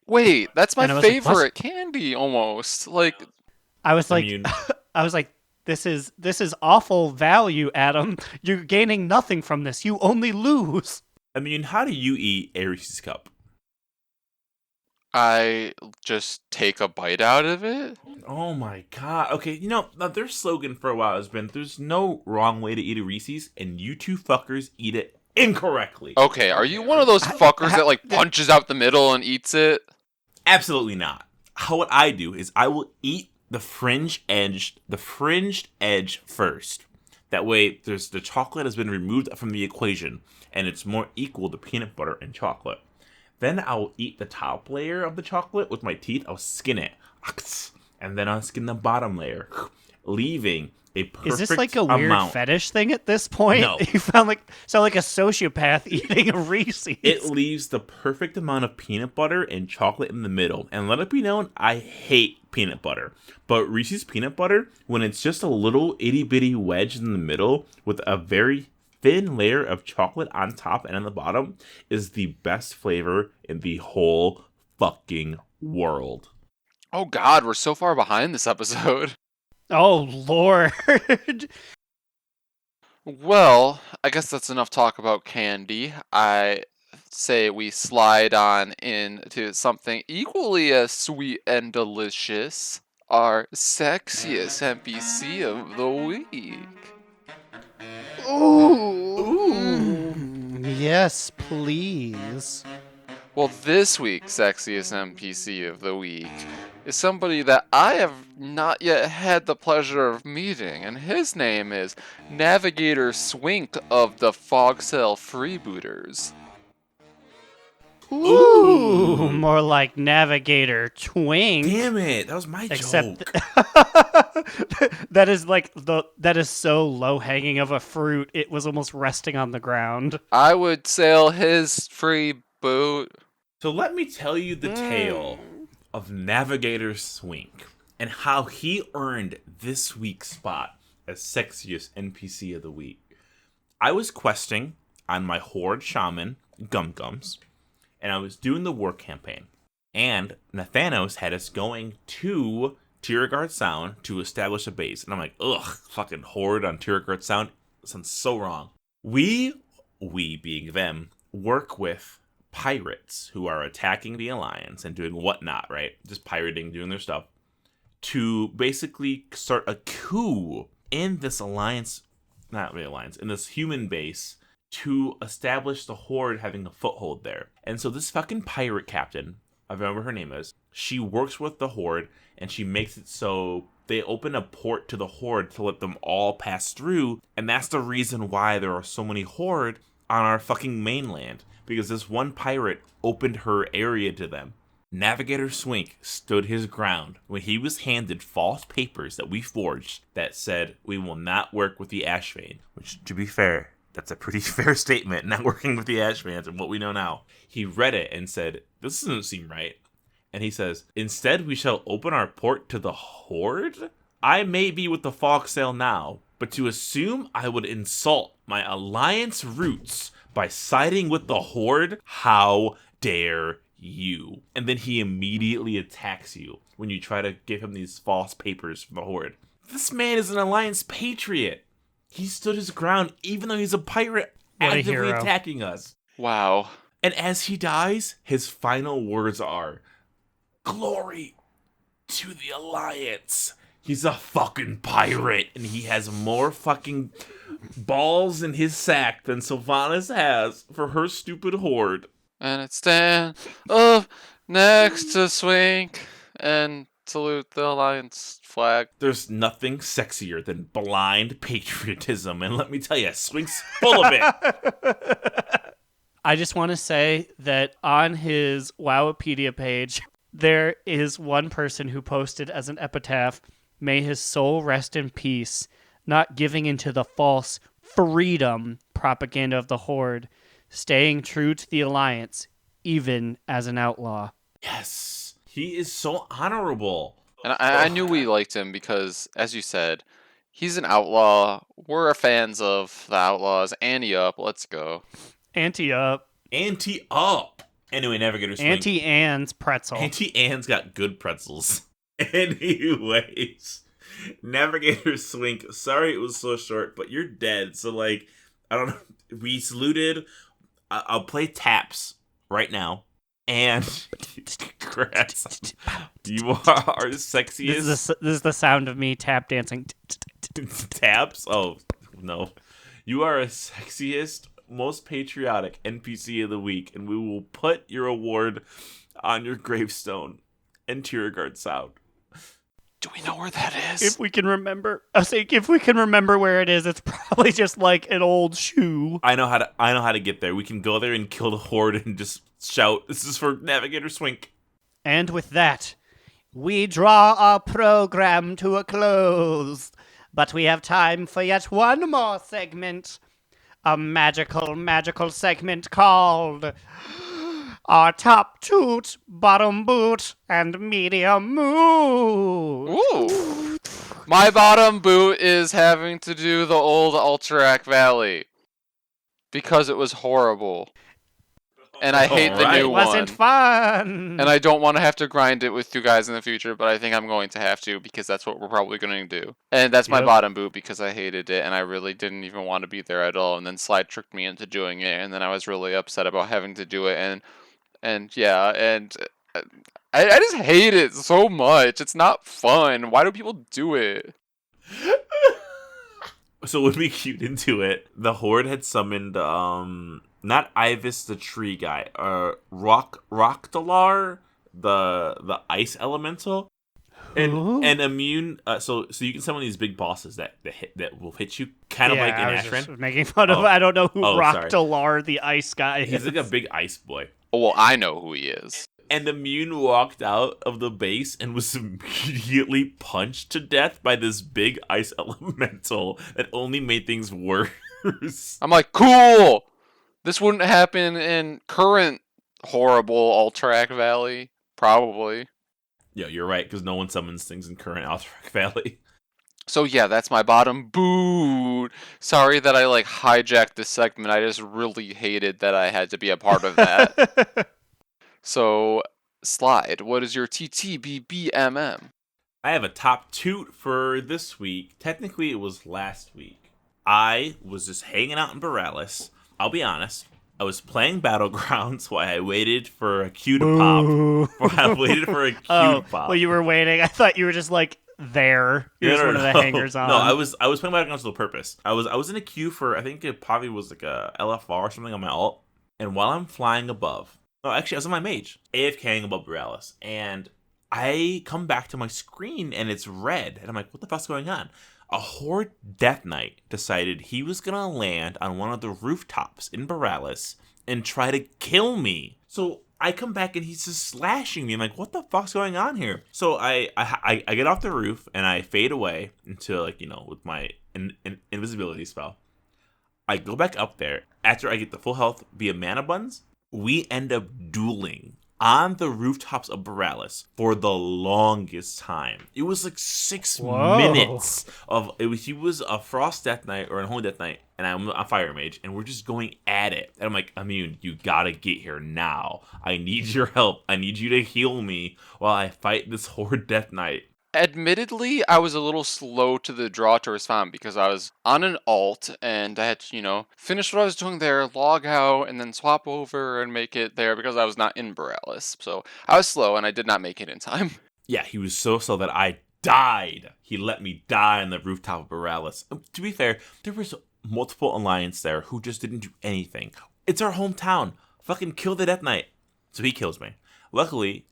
Wait, that's my favorite like, candy almost. Like, I was like, I was like, this is awful value, Adam. You're gaining nothing from this. You only lose. I mean, how do you eat a Reese's Cup? I just take a bite out of it. Oh my god. Okay, their slogan for a while has been, there's no wrong way to eat a Reese's, and you two fuckers eat it incorrectly. Okay, are you one of those fuckers that like punches out the middle and eats it? Absolutely not. What I do is I will eat the fringed edge first. That way, the chocolate has been removed from the equation, and it's more equal to peanut butter and chocolate. Then I'll eat the top layer of the chocolate with my teeth. I'll skin it, and then I'll skin the bottom layer, leaving a perfect amount. Is this like a weird fetish thing at this point? No. You sound like a sociopath eating a Reese's. It leaves the perfect amount of peanut butter and chocolate in the middle. And let it be known, I hate peanut butter. But Reese's peanut butter, when it's just a little itty bitty wedge in the middle with a very thin layer of chocolate on top and on the bottom, is the best flavor in the whole fucking world. Oh god, we're so far behind this episode. Oh, Lord. Well, I guess that's enough talk about candy. I say we slide on into something equally as sweet and delicious. Our sexiest NPC of the week. Ooh. Yes, please. Well, this week's sexiest NPC of the week is somebody that I have not yet had the pleasure of meeting, and his name is Navigator Swink of the Fogcell Freebooters. Ooh, more like Navigator Twink. Damn it, that was my joke. That is so low hanging of a fruit. It was almost resting on the ground. I would sail his free boot. So let me tell you the tale of Navigator Swink. and how he earned this week's spot as Sexiest NPC of the Week. I was questing on my Horde Shaman, Gum Gums, and I was doing the war campaign. And Nathanos had us going to Tiergard Sound to establish a base. And I'm like, ugh, fucking Horde on Tiergard Sound. Sounds so wrong. We being them, work with pirates who are attacking the Alliance and doing whatnot, right? Just pirating, doing their stuff, to basically start a coup in this Alliance, not really Alliance, in this human base to establish the Horde having a foothold there. And so this fucking pirate captain, I remember her name is, she works with the Horde and she makes it so they open a port to the Horde to let them all pass through. And that's the reason why there are so many Horde on our fucking mainland, because this one pirate opened her area to them. Navigator Swink stood his ground when he was handed false papers that we forged that said we will not work with the Ashvane, which, to be fair, that's a pretty fair statement, not working with the Ashvanes and what we know now. He read it and said, this doesn't seem right. And he says, instead we shall open our port to the Horde? I may be with the Foxsail now, but to assume I would insult my Alliance roots by siding with the Horde, how dare you? And then he immediately attacks you when you try to give him these false papers from the Horde. This man is an Alliance patriot. He stood his ground even though he's a pirate actively attacking us. Wow. And as he dies, his final words are, glory to the Alliance. He's a fucking pirate, and he has more fucking balls in his sack than Sylvanas has for her stupid Horde. And it's stand up next to Swink and salute the Alliance flag. There's nothing sexier than blind patriotism, and let me tell you, Swink's full of it. I just want to say that on his Wowipedia page, there is one person who posted as an epitaph, may his soul rest in peace, not giving into the false freedom propaganda of the Horde, staying true to the Alliance, even as an outlaw. Yes, he is so honorable. And I knew we liked him because, as you said, he's an outlaw. We're fans of the Outlaws. Ante up, let's go. Ante up. Ante up. Anyway, Navigator Swing. Auntie Anne's pretzel. Auntie Anne's got good pretzels. Anyways, Navigator Swink, sorry it was so short, but you're dead. So, like, I don't know. We saluted. I'll play taps right now. And Grass, you are sexiest. This is the sound of me tap dancing. Taps? Oh, no. You are a sexiest, most patriotic NPC of the week, and we will put your award on your gravestone in Tiergard Sound. Do we know where that is? If we can remember. I think if we can remember where it is, it's probably just like an old shoe. I know how to get there. We can go there and kill the Horde and just shout, this is for Navigator Swink. And with that, we draw our program to a close. But we have time for yet one more segment. A magical segment called our top toot, bottom boot, and medium mood. Ooh. My bottom boot is having to do the old Alterac Valley. Because it was horrible. And I hate the new one. It wasn't fun. And I don't want to have to grind it with you guys in the future, but I think I'm going to have to because that's what we're probably going to do. And that's my bottom boot because I hated it and I really didn't even want to be there at all. And then Slide tricked me into doing it, and then I was really upset about having to do it. And I just hate it so much. It's not fun. Why do people do it? So when we queued into it, the Horde had summoned not Ivis the tree guy, Rockdalar, the ice elemental, and immune. So you can summon these big bosses that will hit you, kind of like in Ashran. Making fun of. I don't know who Rockdalar the ice guy is. He's like a big ice boy. Oh, well, I know who he is. And Immune walked out of the base and was immediately punched to death by this big ice elemental that only made things worse. I'm like, cool! This wouldn't happen in current horrible Alterac Valley. Probably. Yeah, you're right, because no one summons things in current Alterac Valley. So yeah, that's my bottom boot. Sorry that I like hijacked this segment. I just really hated that I had to be a part of that. So, Slide, what is your TTBBMM? I have a top toot for this week. Technically, it was last week. I was just hanging out in Borealis. I'll be honest. I was playing Battlegrounds while I waited for a queue to pop. I waited for a queue to pop. Well, you were waiting. I thought you were just like there. You're just one of the hangers on. No, I was playing Battlegrounds with a purpose. I was in a queue for, I think it probably was like a LFR or something on my alt. And while I'm flying above, actually I was on my mage, AFKing above Borealis, and I come back to my screen and it's red, and I'm like, what the fuck's going on? A Horde Death Knight decided he was gonna land on one of the rooftops in Borealis and try to kill me. So I come back and he's just slashing me. I'm like, what the fuck's going on here? So I get off the roof and I fade away into, like, with my invisibility spell. I go back up there after I get the full health via mana buns. We end up dueling on the rooftops of Borealis for the longest time. It was like 6 minutes of it. He was a Frost Death Knight or a Holy Death Knight, and I'm a Fire Mage, and we're just going at it. And I'm like, Immune, you gotta get here now. I need your help. I need you to heal me while I fight this Horde Death Knight. Admittedly, I was a little slow to the draw to respond because I was on an alt and I had to, finish what I was doing there, log out, and then swap over and make it there because I was not in Borealis. So I was slow and I did not make it in time. Yeah, he was so slow that I died. He let me die on the rooftop of Borealis. To be fair, there was multiple Alliance there who just didn't do anything. It's our hometown. Fucking kill the Death Knight. So he kills me. Luckily,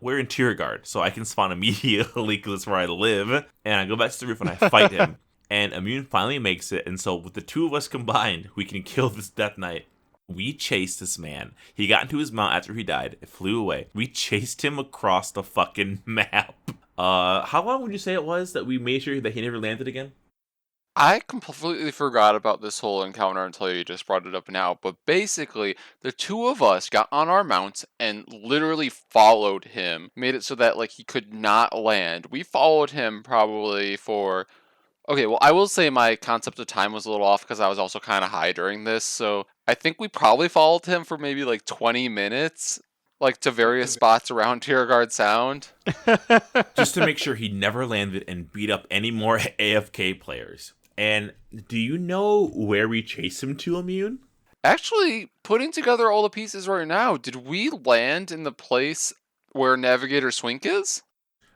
we're in tier guard, so I can spawn immediately because that's where I live. And I go back to the roof and I fight him. And Immune finally makes it. And so with the two of us combined, we can kill this Death Knight. We chased this man. He got into his mount after he died. It flew away. We chased him across the fucking map. How long would you say it was that we made sure that he never landed again? I completely forgot about this whole encounter until you just brought it up now, but basically, the two of us got on our mounts and literally followed him, made it so that, like, he could not land. We followed him probably for... Okay, well, I will say my concept of time was a little off because I was also kind of high during this, so I think we probably followed him for maybe, like, 20 minutes, like, to various spots around Tierguard Sound. Just to make sure he never landed and beat up any more AFK players. And do you know where we chase him to, Immune? Actually, putting together all the pieces right now, did we land in the place where Navigator Swink is?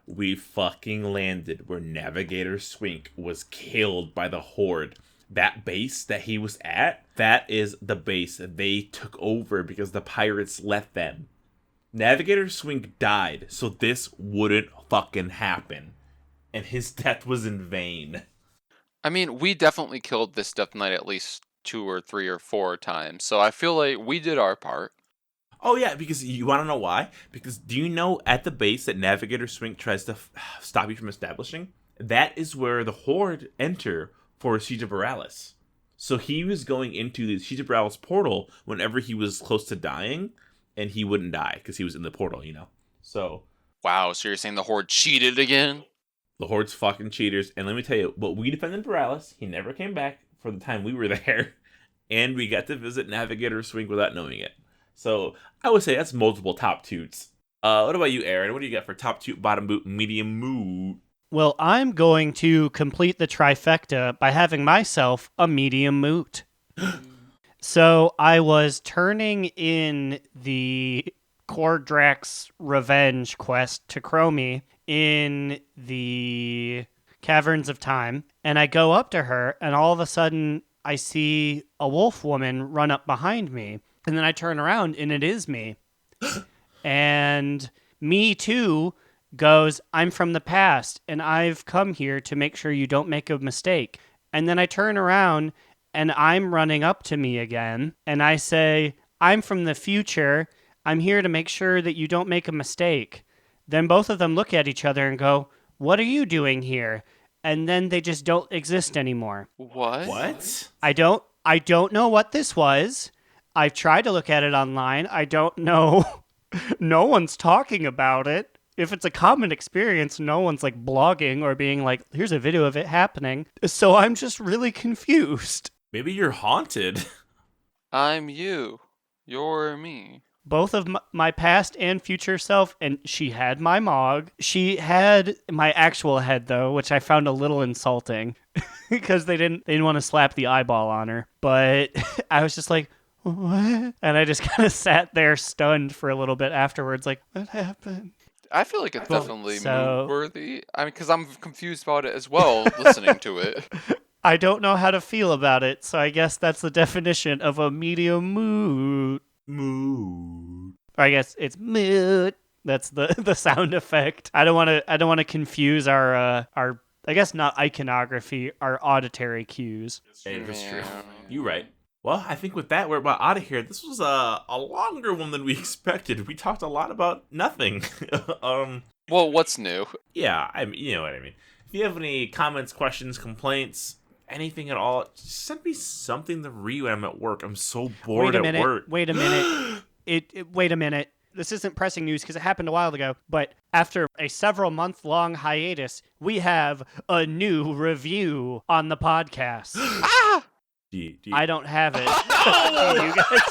We fucking landed where Navigator Swink was killed by the Horde. That base that he was at, that is the base that they took over because the pirates left them. Navigator Swink died, so this wouldn't fucking happen. And his death was in vain. I mean, we definitely killed this Death Knight at least 2 or 3 or 4 times, so I feel like we did our part. Oh yeah, because you want to know why? Because do you know at the base that Navigator Swink tries to stop you from establishing? That is where the Horde enter for Siege of Borealis. So he was going into the Siege of Borealis portal whenever he was close to dying, and he wouldn't die because he was in the portal, So... Wow, so you're saying the Horde cheated again? The Horde's fucking cheaters. And let me tell you, but we defended Borealis. He never came back for the time we were there. And we got to visit Navigator Swink without knowing it. So I would say that's multiple top toots. What about you, Aaron? What do you got for top toot, bottom boot, medium mood? Well, I'm going to complete the trifecta by having myself a medium moot. So I was turning in the Kordrax Revenge quest to Chromie in the Caverns of Time, and I go up to her, and all of a sudden I see a wolf woman run up behind me, and then I turn around, and it is me. And me too goes, I'm from the past, and I've come here to make sure you don't make a mistake. And then I turn around, and I'm running up to me again, and I say, I'm from the future. I'm here to make sure that you don't make a mistake. Then both of them look at each other and go, what are you doing here? And then they just don't exist anymore. What? I don't know what this was. I've tried to look at it online. I don't know. No one's talking about it. if it's a common experience, no one's like blogging or being like, here's a video of it happening. So I'm just really confused. Maybe you're haunted. I'm you. You're me. Both of my past and future self, and she had my Mog. She had my actual head, though, which I found a little insulting because they didn't want to slap the eyeball on her. But I was just like, what? And I just kind of sat there stunned for a little bit afterwards, like, what happened? I feel like it's definitely so- mood-worthy. I mean, because I'm confused about it as well, listening to it. I don't know how to feel about it, so I guess that's the definition of a medium mood. Mood. Or I guess it's mood. That's the sound effect. I don't want to confuse our I guess not iconography, our auditory cues. Hey, that's true. Yeah. You're right. Well, I think with that, we're about out of here. This was a longer one than we expected. We talked a lot about nothing. Well, what's new? Yeah, you know what I mean. If you have any comments, questions, complaints, anything at all, just send me something to read when I'm at work. I'm so bored at work. Wait a minute. Wait a minute. This isn't pressing news because it happened a while ago, but after a several-month-long hiatus, we have a new review on the podcast. Do you- I don't have it. Do you guys?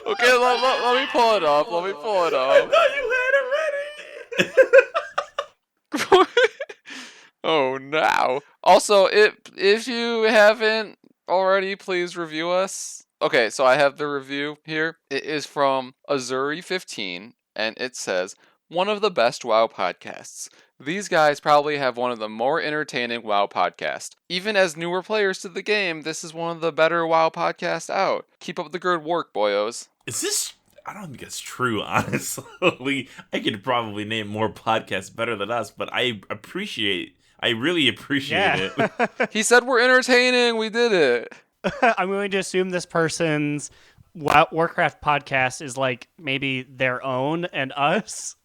Okay, let me pull it up. Let me pull it up. you had it ready. Oh, no. Also, if you haven't already, please review us. Okay, so I have the review here. It is from Azuri15, and it says, one of the best WoW podcasts. These guys probably have one of the more entertaining WoW podcasts. Even as newer players to the game, this is one of the better WoW podcasts out. Keep up the good work, boyos. Is this... I don't think it's true, honestly. I could probably name more podcasts better than us, but I really appreciate it. He said we're entertaining. We did it. I'm going to assume this person's Warcraft podcast is like maybe their own and us.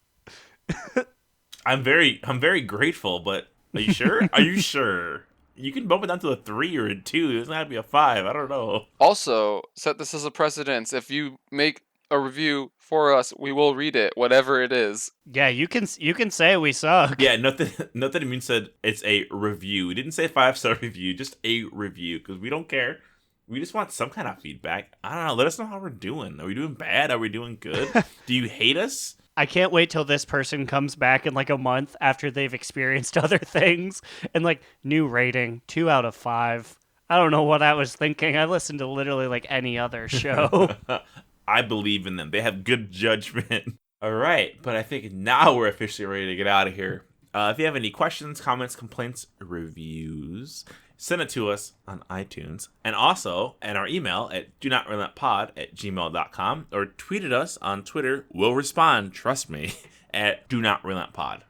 I'm very grateful, but are you sure? Are you sure? You can bump it down to a 3 or a 2. It doesn't have to be a 5. I don't know. Also, set this as a precedence. If you make a review for us, we will read it, whatever it is. Yeah, you can say we suck. Yeah, nothing Immune said it's a review. We didn't say 5-star review, just a review, because we don't care. We just want some kind of feedback. I don't know. Let us know how we're doing. Are we doing bad? Are we doing good? Do you hate us? I can't wait till this person comes back in like a month after they've experienced other things and like new rating 2 out of 5. I don't know what I was thinking. I listened to literally like any other show. I believe in them. They have good judgment. All right, but I think now we're officially ready to get out of here. If you have any questions, comments, complaints, reviews, send it to us on iTunes and also at our email at donotrelenttpod@gmail.com or tweet at us on Twitter. We'll respond, trust me, at donotrelenttpod.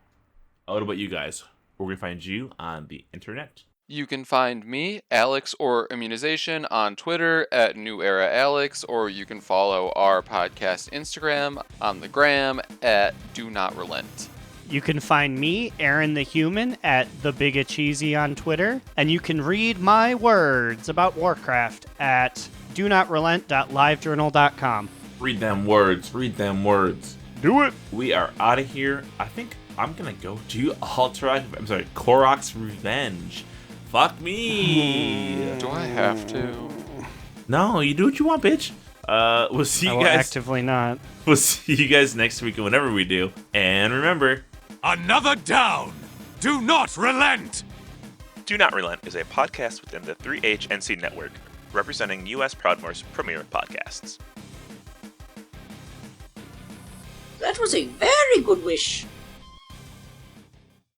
What about you guys? Where we find you on the internet? You can find me, Alex or Immunization, on Twitter at New Era Alex, or you can follow our podcast Instagram on the gram at Do Not Relent. You can find me, Aaron the Human, at The Bigacheesy on Twitter, and you can read my words about Warcraft at donotrelent.livejournal.com. Read them words. Read them words. Do it! We are out of here. I think I'm going to go do Korok's Revenge. Fuck me. Do I have to? No, you do what you want, bitch. We'll see you I will guys. actively not. We'll see you guys next week whenever we do. And remember, Another down! Do not relent! Do Not Relent is a podcast within the 3HNC network, representing U.S. Proudmoore's premier podcasts. That was a very good wish.